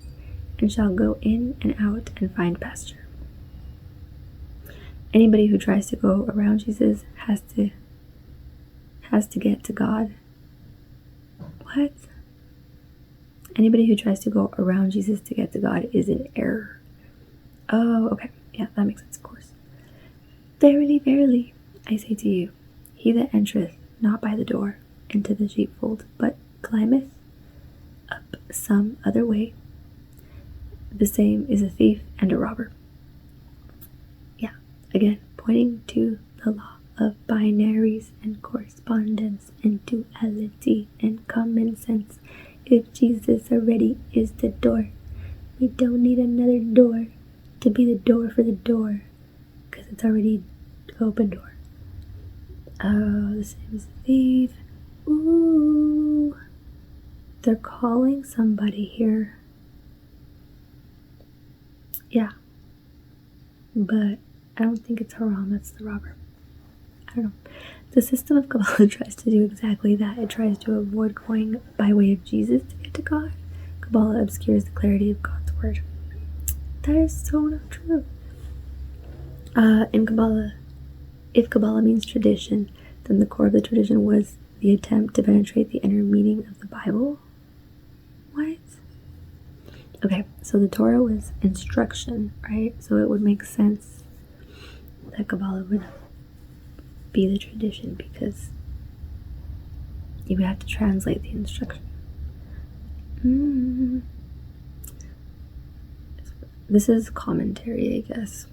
and shall go in and out and find pasture. Anybody who tries to go around Jesus has to get to God. What? Anybody who tries to go around Jesus to get to God is in error. Oh, okay. Yeah, that makes sense, of course. Verily, verily, I say to you, he that entereth not by the door into the sheepfold, but climbeth up some other way, the same is a thief and a robber. Yeah, again, pointing to the law of binaries and correspondence and duality and common sense. If Jesus already is the door, we don't need another door to be the door for the door, because it's already open door. Oh, the same as a thief. Ooh, they're calling somebody here. Yeah, but I don't think it's Hiram, that's the robber. I don't know. The system of Kabbalah tries to do exactly that. It tries to avoid going by way of Jesus to get to God. Kabbalah obscures the clarity of God's word. That is so not true. In Kabbalah, if Kabbalah means tradition, then the core of the tradition was the attempt to penetrate the inner meaning of the Bible. What? Okay, so the Torah was instruction, right? So it would make sense that Kabbalah would be the tradition, because you would have to translate the instruction. This is commentary, I guess.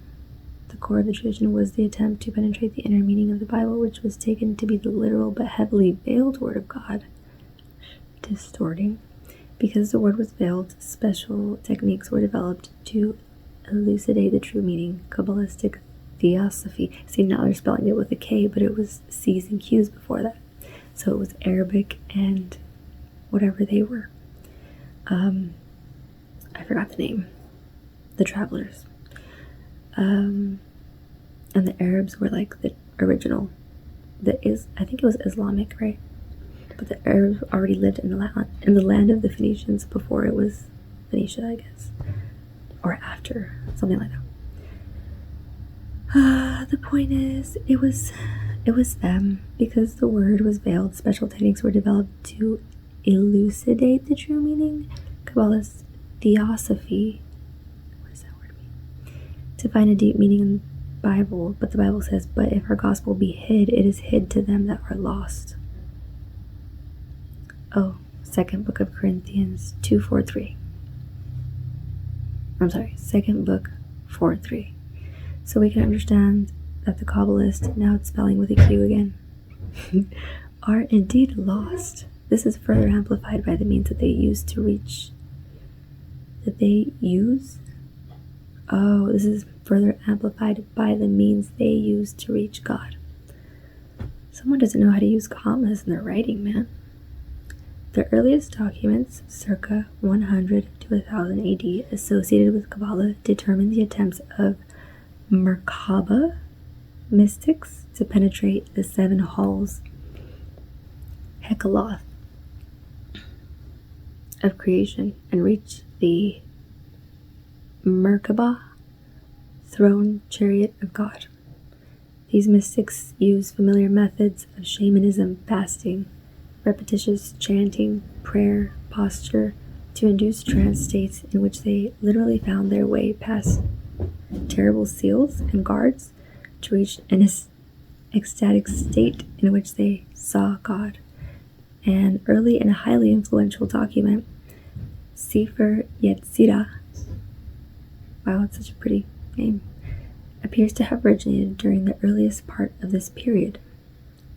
The core of the tradition was the attempt to penetrate the inner meaning of the Bible, which was taken to be the literal but heavily veiled word of God. Distorting. Because the word was veiled, special techniques were developed to elucidate the true meaning. Kabbalistic theosophy. See, now they're spelling it with a K, but it was C's and Q's before that. So it was Arabic and whatever they were. I forgot the name. The travelers. And the Arabs were like the original. I think it was Islamic, right? But the Arabs already lived in the land of the Phoenicians before it was Phoenicia, I guess. Or after, something like that. The point is, it was them, because the word was veiled. Special techniques were developed to elucidate the true meaning. Kabbalist theosophy. What does that word mean? To find a deep meaning in the Bible, but the Bible says, "But if our gospel be hid, it is hid to them that are lost." Oh, second book of Corinthians 2:4-3. I'm sorry, second book 4:3. So we can understand that the Kabbalists, now it's spelling with a Q again, are indeed lost. This is further amplified by the means that they use to reach. This is further amplified by the means they use to reach God. Someone doesn't know how to use commas in their writing, man. The earliest documents, circa 100 to 1000 AD, associated with Kabbalah, determine the attempts of Merkaba mystics to penetrate the 7 halls, Hekaloth, of creation and reach the Merkaba, throne chariot of God. These mystics use familiar methods of shamanism, fasting, repetitious chanting, prayer, posture, to induce trance states in which they literally found their way past terrible seals and guards to reach an ecstatic state in which they saw God. An early and highly influential document, Sefer Yetzirah, wow, it's such a pretty name, appears to have originated during the earliest part of this period.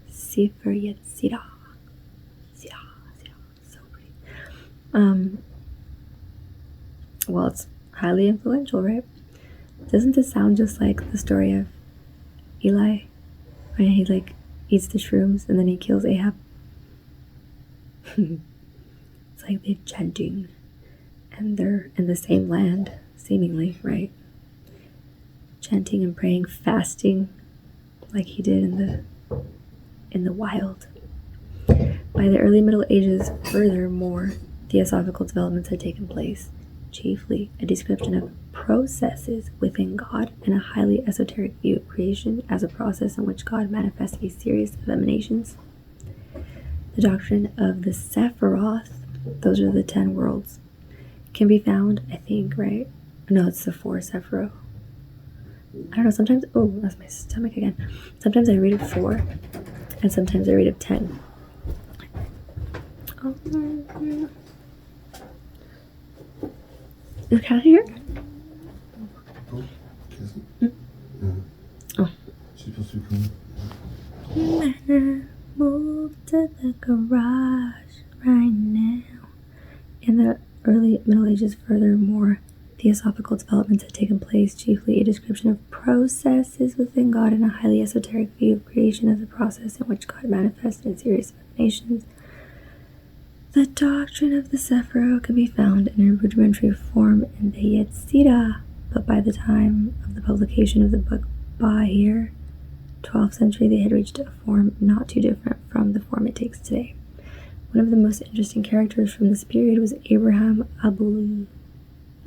Sefer Yetzirah. So pretty. Well, it's highly influential, right? Doesn't this sound just like the story of Eli? When he eats the shrooms, and then he kills Ahab. It's like they're chanting, and they're in the same land, seemingly, right? Chanting and praying, fasting, like he did in the wild. By the early Middle Ages, furthermore, theosophical developments had taken place, chiefly a description of processes within God and a highly esoteric view of creation as a process in which God manifests a series of emanations. The doctrine of the Sephiroth, those are the 10 worlds, can be found, I think, right? No, it's the 4 Sephiroth. I don't know, sometimes, oh, that's my stomach again. Sometimes I read of 4, and sometimes I read of 10. Is Kat here? Oh. She's supposed to be coming. Move to the garage right now. In the early Middle Ages, furthermore, theosophical developments had taken place, chiefly a description of processes within God and a highly esoteric view of creation as a process in which God manifests in a series of emanations. The doctrine of the Sephiroth can be found in a rudimentary form in the Yetzirah, but by the time of the publication of the book Bahir, 12th century, they had reached a form not too different from the form it takes today. One of the most interesting characters from this period was Abraham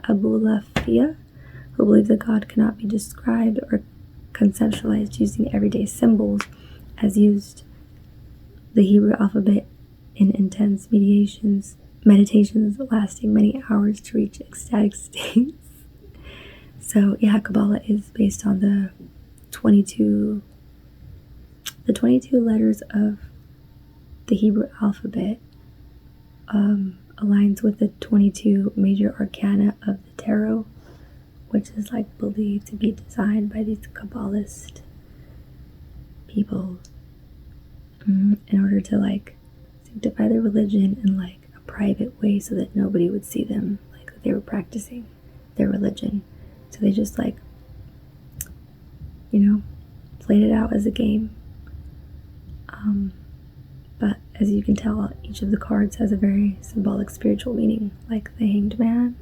Abulafia, who believed that God cannot be described or conceptualized using everyday symbols as used the Hebrew alphabet in intense meditations lasting many hours to reach ecstatic states. So yeah, Kabbalah is based on the 22 letters of the Hebrew alphabet, aligns with the 22 major arcana of the tarot, which is like believed to be designed by these Kabbalist people in order to like sanctify their religion in like a private way so that nobody would see them, like that they were practicing their religion. So they just like, played it out as a game. But as you can tell, each of the cards has a very symbolic spiritual meaning, like the Hanged Man.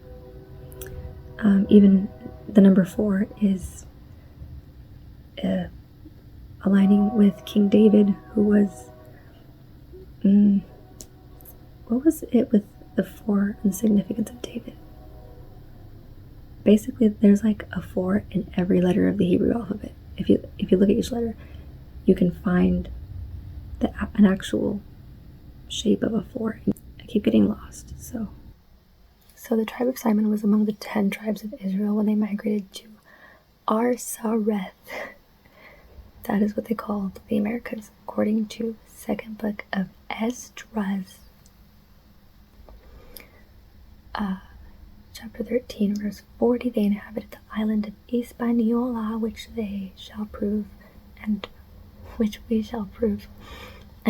Even the number 4 is aligning with King David, who was, what was it with the 4 and the significance of David? Basically, there's like a 4 in every letter of the Hebrew alphabet. If you look at each letter, you can find an actual shape of a 4. I keep getting lost. So the tribe of Simon was among the 10 tribes of Israel when they migrated to Arsareth. That is what they called the Americas, according to second book of Esdras. Chapter 13, verse 40, they inhabited the island of Hispaniola, which we shall prove, and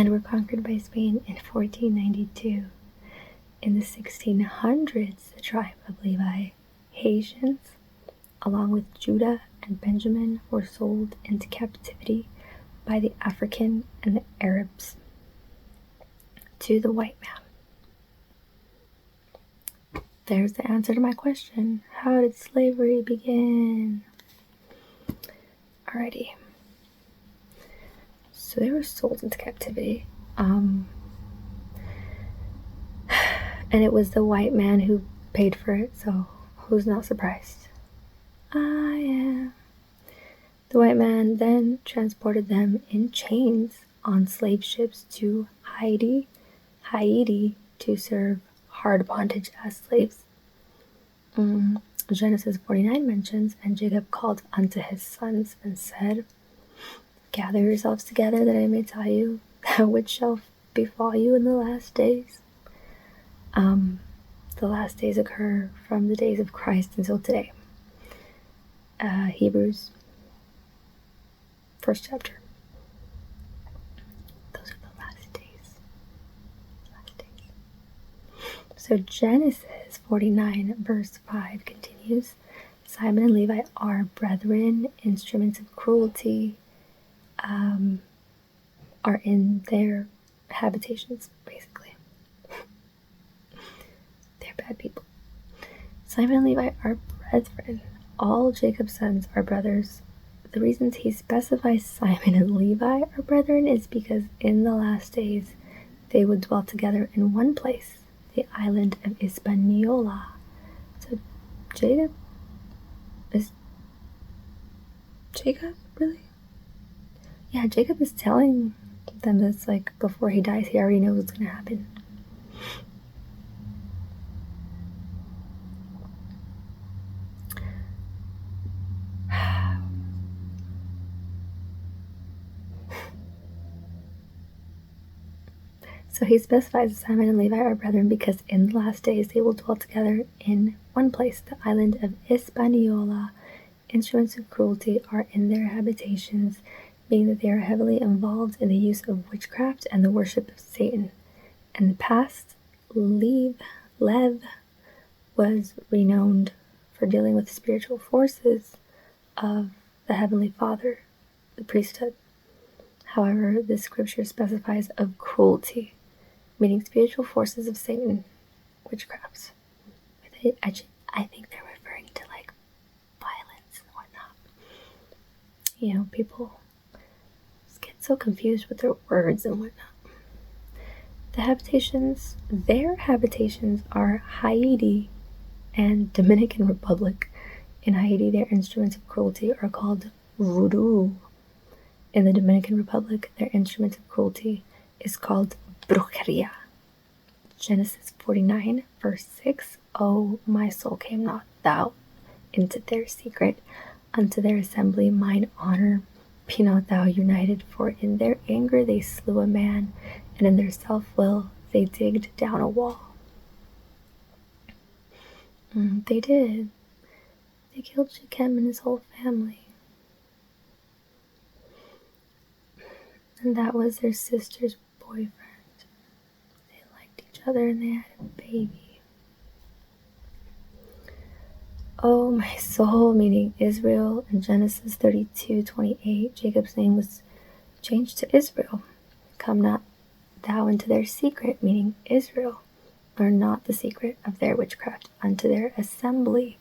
were conquered by Spain in 1492. In the 1600s, the tribe of Levi, Haitians, along with Judah and Benjamin, were sold into captivity by the African and the Arabs to the white man. There's the answer to my question. How did slavery begin? Alrighty. So they were sold into captivity. And it was the white man who paid for it, so who's not surprised? I am. The white man then transported them in chains on slave ships to Haiti to serve hard bondage as slaves. Genesis 49 mentions, and Jacob called unto his sons and said, gather yourselves together that I may tell you that which shall befall you in the last days. The last days occur from the days of Christ until today. Hebrews, 1st chapter. Those are the last days. So Genesis 49 verse 5 continues. Simon and Levi are brethren, instruments of cruelty. are in their habitations, basically. They're bad people. Simon and Levi are brethren. All Jacob's sons are brothers. The reasons he specifies Simon and Levi are brethren is because in the last days they would dwell together in one place, the island of Hispaniola. So Jacob? Is Jacob really? Yeah, Jacob is telling them this, like, before he dies. He already knows what's going to happen. So he specifies Simon and Levi are brethren because in the last days they will dwell together in one place, the island of Hispaniola. Instruments of cruelty are in their habitations, meaning that they are heavily involved in the use of witchcraft and the worship of Satan. In the past, Lev was renowned for dealing with spiritual forces of the Heavenly Father, the priesthood. However, this scripture specifies of cruelty, meaning spiritual forces of Satan, witchcrafts. I think they're referring to like violence and whatnot. You know, people just get so confused with their words and whatnot. Their habitations are Haiti and Dominican Republic. In Haiti, their instruments of cruelty are called voodoo. In the Dominican Republic, their instrument of cruelty is called brujeria. Genesis 49, verse 6. O my soul, came not thou into their secret, unto their assembly mine honor. Be not thou united, for in their anger they slew a man, and in their self-will they digged down a wall. They did. They killed Shechem and his whole family. And that was their sister's boyfriend. They liked each other and they had a baby. Oh, my soul, meaning Israel. In Genesis 32:28, Jacob's name was changed to Israel. Come not thou into their secret, meaning Israel. Learn not the secret of their witchcraft. Unto their assembly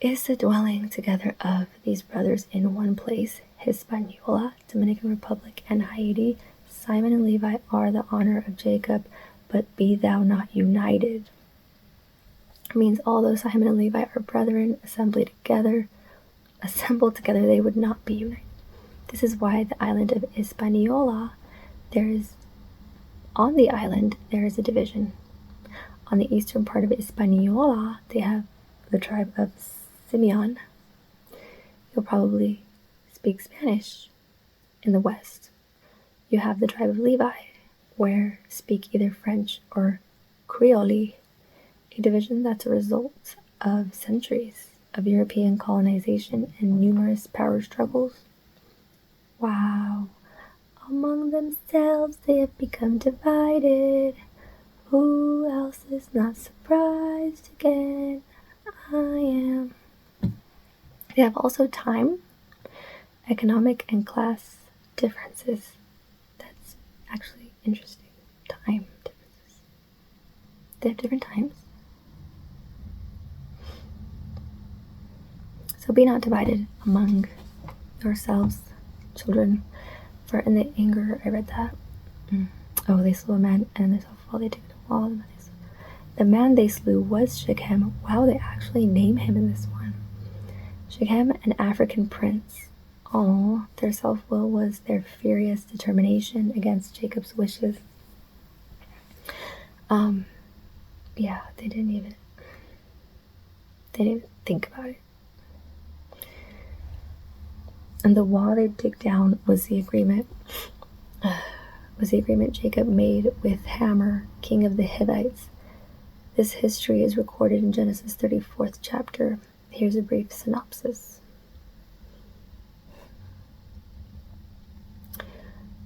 is the dwelling together of these brothers in one place. Hispaniola, Dominican Republic, and Haiti. Simon and Levi are the honor of Jacob, but be thou not united. It means although Simon and Levi are brethren, assembled together, they would not be united. This is why the island of Hispaniola, on the island, there is a division. On the eastern part of Hispaniola, they have the tribe of Simeon. You'll probably speak Spanish. In the west, you have the tribe of Levi, where speak either French or Creole, a division that's a result of centuries of European colonization and numerous power struggles. Wow. Among themselves they have become divided. Who else is not surprised again? I am. They have also time, economic, and class differences. That's actually interesting. Time differences. They have different times. So be not divided among yourselves, children, for in the anger, I read that. Oh, they slew a man, and they self-will they took it to wall. The man they slew was Shechem. Wow, they actually name him in this one. Shechem, an African prince. Oh, their self-will was their furious determination against Jacob's wishes. Yeah, they didn't even think about it. And the wall they dig down was the agreement Jacob made with Hamor, king of the Hittites. This history is recorded in Genesis 34th chapter. Here's a brief synopsis.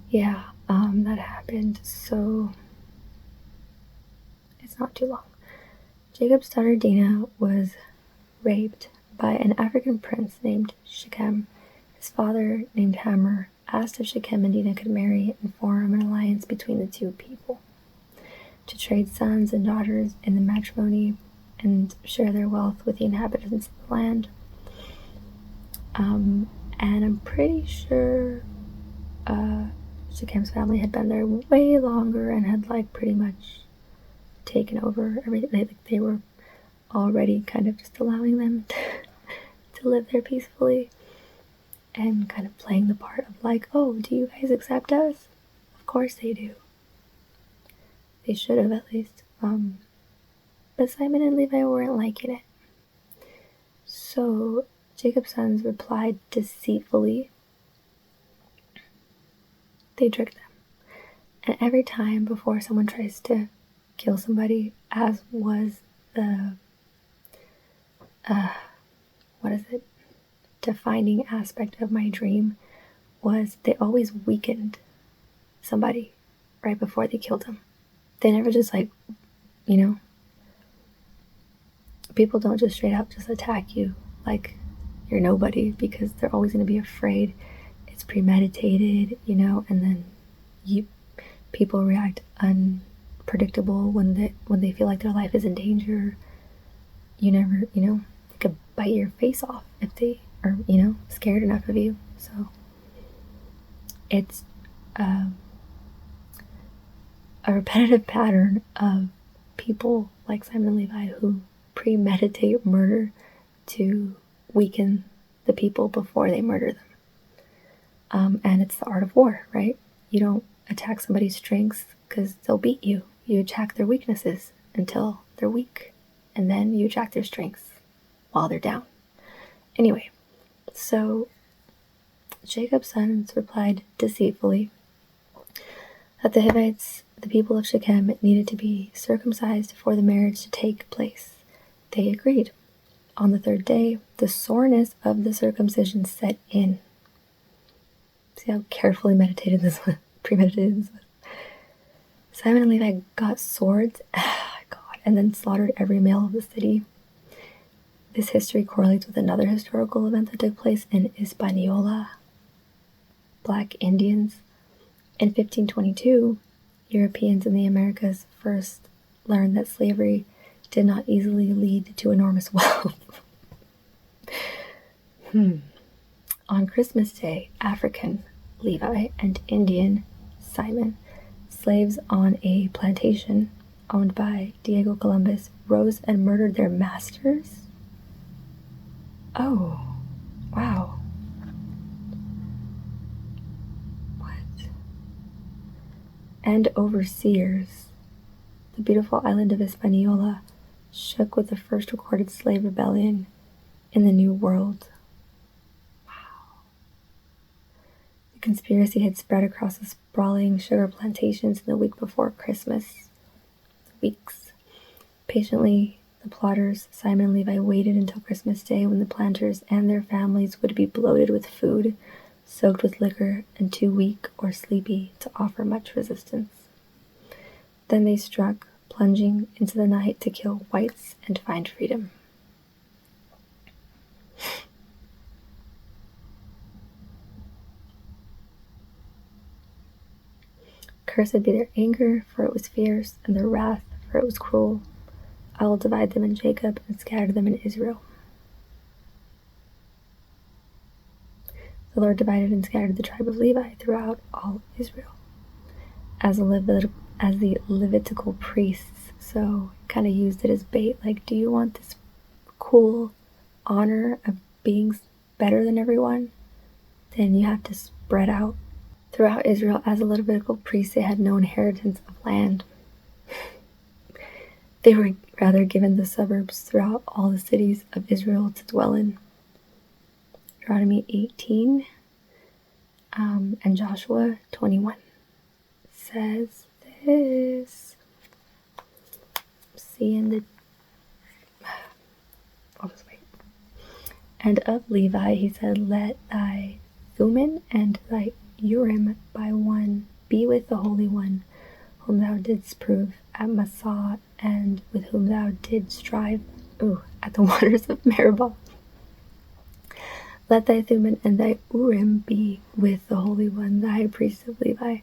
Yeah, that happened, so it's not too long. Jacob's daughter Dinah was raped by an African prince named Shechem. His father, named Hamor, asked if Shechem and Dinah could marry and form an alliance between the two people, to trade sons and daughters in the matrimony and share their wealth with the inhabitants of the land. And I'm pretty sure Shechem's family had been there way longer and had like pretty much taken over everything. They were already kind of just allowing them to live there peacefully and kind of playing the part of like, oh, do you guys accept us? Of course they do. They should have at least. But Simon and Levi weren't liking it. So Jacob's sons replied deceitfully. They tricked them. And every time before someone tries to kill somebody, as was the defining aspect of my dream, was they always weakened somebody right before they killed them. They never just people don't just straight up just attack you like you're nobody, because they're always going to be afraid. It's premeditated, and then people react unpredictable when they feel like their life is in danger. You never, could bite your face off if they are, scared enough of you. So it's a repetitive pattern of people like Simon and Levi who premeditate murder to weaken the people before they murder them. And it's the art of war, right? You don't attack somebody's strengths because they'll beat you. You attack their weaknesses until they're weak, and then you attack their strengths while they're down. Anyway, so Jacob's sons replied deceitfully that the Hivites, the people of Shechem, needed to be circumcised for the marriage to take place. They agreed. On the third day, the soreness of the circumcision set in. See how carefully premeditated this was. Simon and Levi got swords, and then slaughtered every male of the city. This history correlates with another historical event that took place in Hispaniola, Black Indians. In 1522, Europeans in the Americas first learned that slavery did not easily lead to enormous wealth. On Christmas Day, African Levi and Indian Simon, slaves on a plantation owned by Diego Columbus, rose and murdered their masters? Oh, wow. What? And overseers. The beautiful island of Hispaniola shook with the first recorded slave rebellion in the New World. Wow. The conspiracy had spread across the sprawling sugar plantations in the week before Christmas. Weeks. Patiently, the plotters, Simon and Levi, waited until Christmas Day, when the planters and their families would be bloated with food, soaked with liquor, and too weak or sleepy to offer much resistance. Then they struck, plunging into the night to kill whites and find freedom. Cursed be their anger, for it was fierce, and their wrath, for it was cruel. I will divide them in Jacob and scatter them in Israel. The Lord divided and scattered the tribe of Levi throughout all Israel, as the Levitical priests. So kind of used it as bait. Like, do you want this cool honor of being better than everyone? Then you have to spread out throughout Israel. As a Levitical priest, they had no inheritance of land. They were rather given the suburbs throughout all the cities of Israel to dwell in. Deuteronomy 18 and Joshua 21 says this. See in the... I'll just wait. And of Levi he said, let thy Thummim and thy Urim by one be with the Holy One, whom thou didst prove at Massah, and with whom thou didst strive at the waters of Meribah. Let thy Thummim and thy Urim be with the Holy One, the high priest of Levi,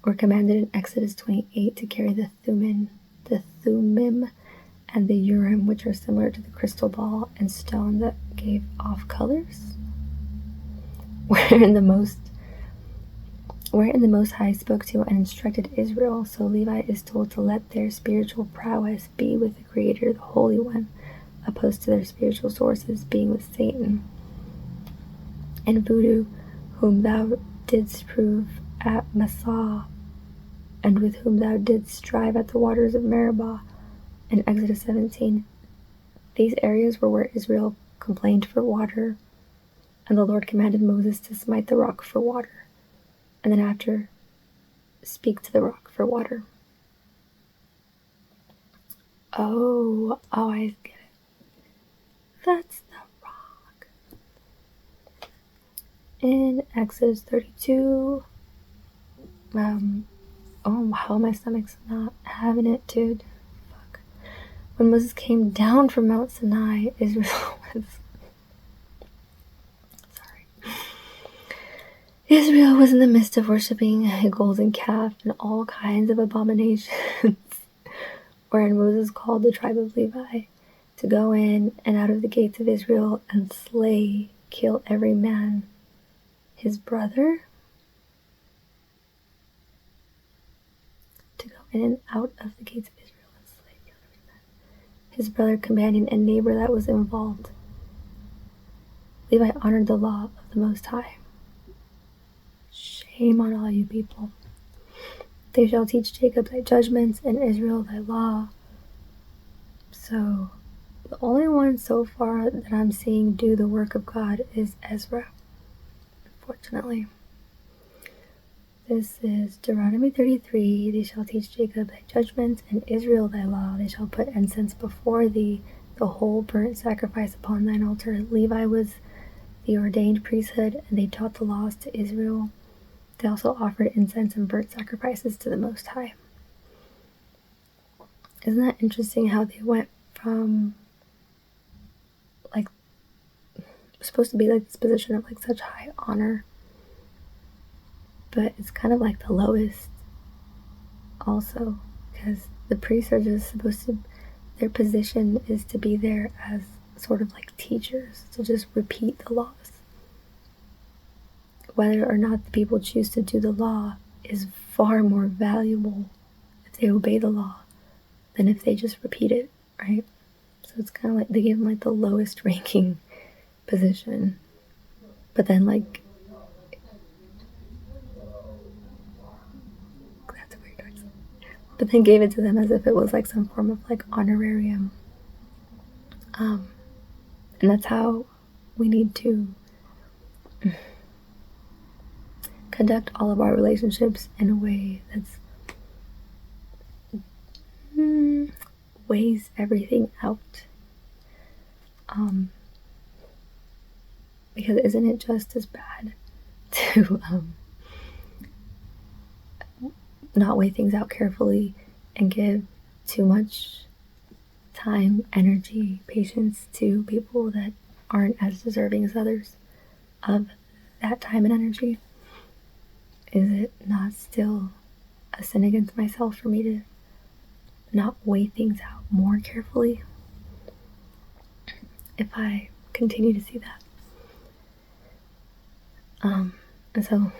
were commanded in Exodus 28 to carry the Thummim, and the Urim, which are similar to the crystal ball and stone that gave off colors. Wherein the Most High spoke to and instructed Israel, so Levi is told to let their spiritual prowess be with the Creator, the Holy One, opposed to their spiritual sources being with Satan and voodoo, whom thou didst prove at Massah, and with whom thou didst strive at the waters of Meribah. In Exodus 17, these areas were where Israel complained for water, and the Lord commanded Moses to smite the rock for water, and then after, speak to the rock for water. Oh, I get it. That's the rock. In Exodus 32, oh wow, my stomach's not having it, dude. Fuck. When Moses came down from Mount Sinai, Israel was in the midst of worshipping a golden calf and all kinds of abominations, wherein Moses called the tribe of Levi to go in and out of the gates of Israel and kill every man his brother. To go in and out of the gates of Israel and kill every man his brother, companion, and neighbor that was involved. Levi honored the law of the Most High. Shame on all you people. They shall teach Jacob thy judgments and Israel thy law. So, the only one so far that I'm seeing do the work of God is Ezra, unfortunately. This is Deuteronomy 33. They shall teach Jacob thy judgments and Israel thy law. They shall put incense before thee, the whole burnt sacrifice upon thine altar. Levi was the ordained priesthood, and they taught the laws to Israel. They also offered incense and burnt sacrifices to the Most High. Isn't that interesting how they went from supposed to be this position of such high honor, but it's kind of the lowest also, because the priests are just supposed to, their position is to be there as sort of teachers, to just repeat the laws. Whether or not the people choose to do the law is far more valuable if they obey the law than if they just repeat it, right? So it's kind of they gave them the lowest ranking position, but then that's a weird choice. But then gave it to them as if it was some form of honorarium. And that's how we need to conduct all of our relationships in a way that's weighs everything out. Because isn't it just as bad to not weigh things out carefully and give too much time, energy, patience to people that aren't as deserving as others of that time and energy? Is it not still a sin against myself for me to not weigh things out more carefully if I continue to see that? And so,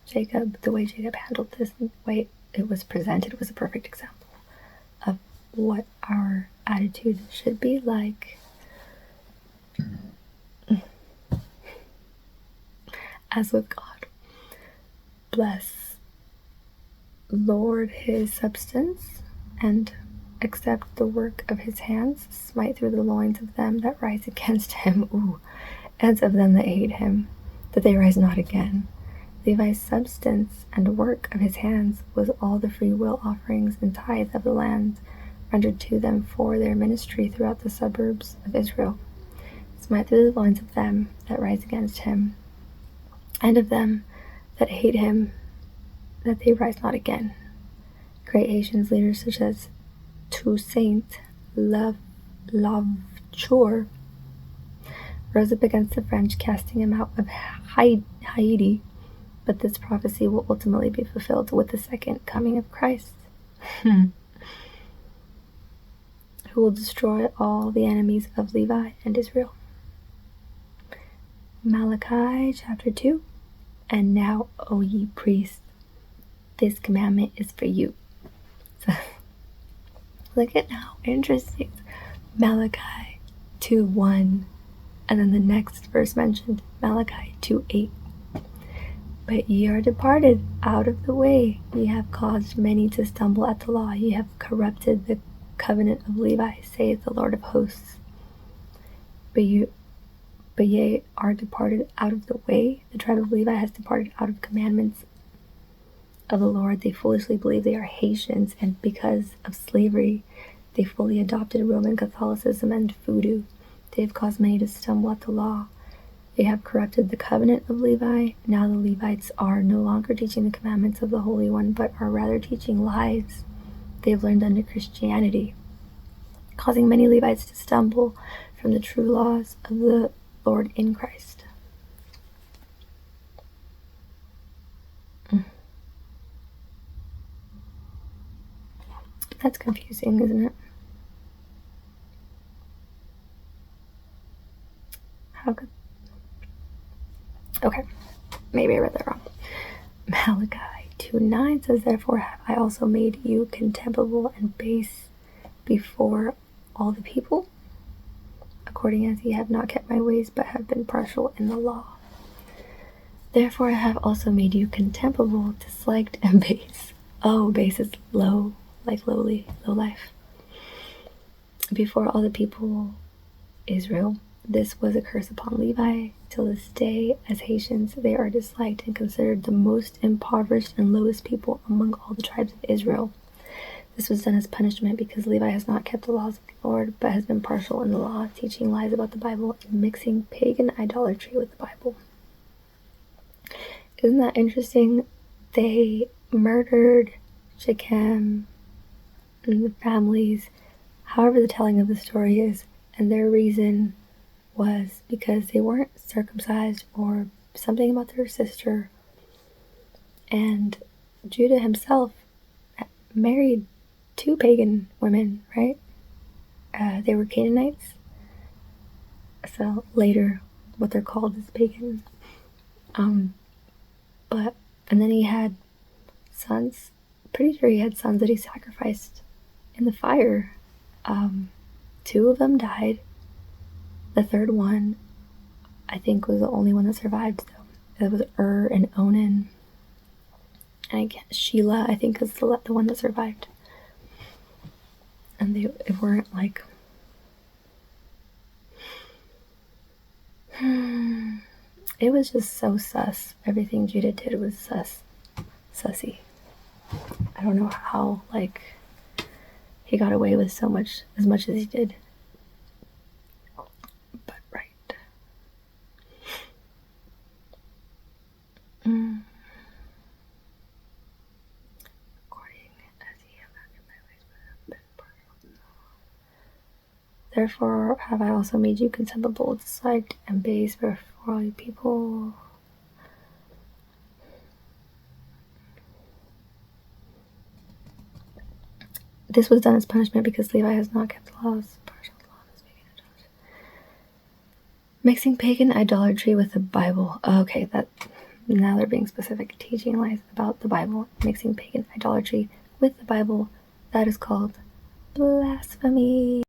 Jacob, the way Jacob handled this, the way it was presented, was a perfect example of what our attitude should be like as with God. Bless, Lord, his substance, and accept the work of his hands. Smite through the loins of them that rise against him, and of them that hate him, that they rise not again. Levi's substance and work of his hands was all the free will offerings and tithe of the land rendered to them for their ministry throughout the suburbs of Israel. Smite through the loins of them that rise against him, and of them that hate him, that they rise not again. Great Haitians leaders such as Toussaint Louverture rose up against the French, casting him out of Haiti. But this prophecy will ultimately be fulfilled with the second coming of Christ, who will destroy all the enemies of Levi and Israel. Malachi chapter 2. And now, O ye priests, this commandment is for you. So, look at how interesting. Malachi 2:1, and then the next verse mentioned, Malachi 2:8. But ye are departed out of the way. Ye have caused many to stumble at the law. Ye have corrupted the covenant of Levi, saith the Lord of hosts. But ye are departed out of the way. The tribe of Levi has departed out of commandments of the Lord. They foolishly believe they are Haitians, and because of slavery, they fully adopted Roman Catholicism and voodoo. They have caused many to stumble at the law. They have corrupted the covenant of Levi. Now the Levites are no longer teaching the commandments of the Holy One, but are rather teaching lies they have learned under Christianity, causing many Levites to stumble from the true laws of the Lord in Christ. That's confusing, isn't it? How could... Okay, maybe I read that wrong. Malachi 2:9 says, Therefore have I also made you contemptible and base before all the people, according as ye have not kept my ways, but have been partial in the law. Therefore I have also made you contemptible, disliked, and base. Oh, base is low, like lowly, low life. Before all the people, Israel. This was a curse upon Levi. Till this day, as Haitians, they are disliked and considered the most impoverished and lowest people among all the tribes of Israel. This was done as punishment because Levi has not kept the laws of the Lord, but has been partial in the law, teaching lies about the Bible and mixing pagan idolatry with the Bible. Isn't that interesting? They murdered Shechem and the families, however the telling of the story is, and their reason was because they weren't circumcised or something about their sister. And Judah himself married 2 pagan women, right? They were Canaanites. So later, what they're called is pagan. And then he had sons. Pretty sure he had sons that he sacrificed in the fire. 2 of them died. The third one, I think, was the only one that survived, though. It was and Onan. And Sheila, I think, is the one that survived. And they weren't like... It was just so sus. Everything Judah did was sussy. I don't know how, like, he got away with so much, as much as he did. But right. According as he have not kept my ways, but have been partial. Therefore have I also made you contemptible, disliked, and base before all you people. This was done as punishment because Levi has not kept the laws. Mixing pagan idolatry with the Bible. Okay, now they're being specific. Teaching lies about the Bible. Mixing pagan idolatry with the Bible. That is called blasphemy.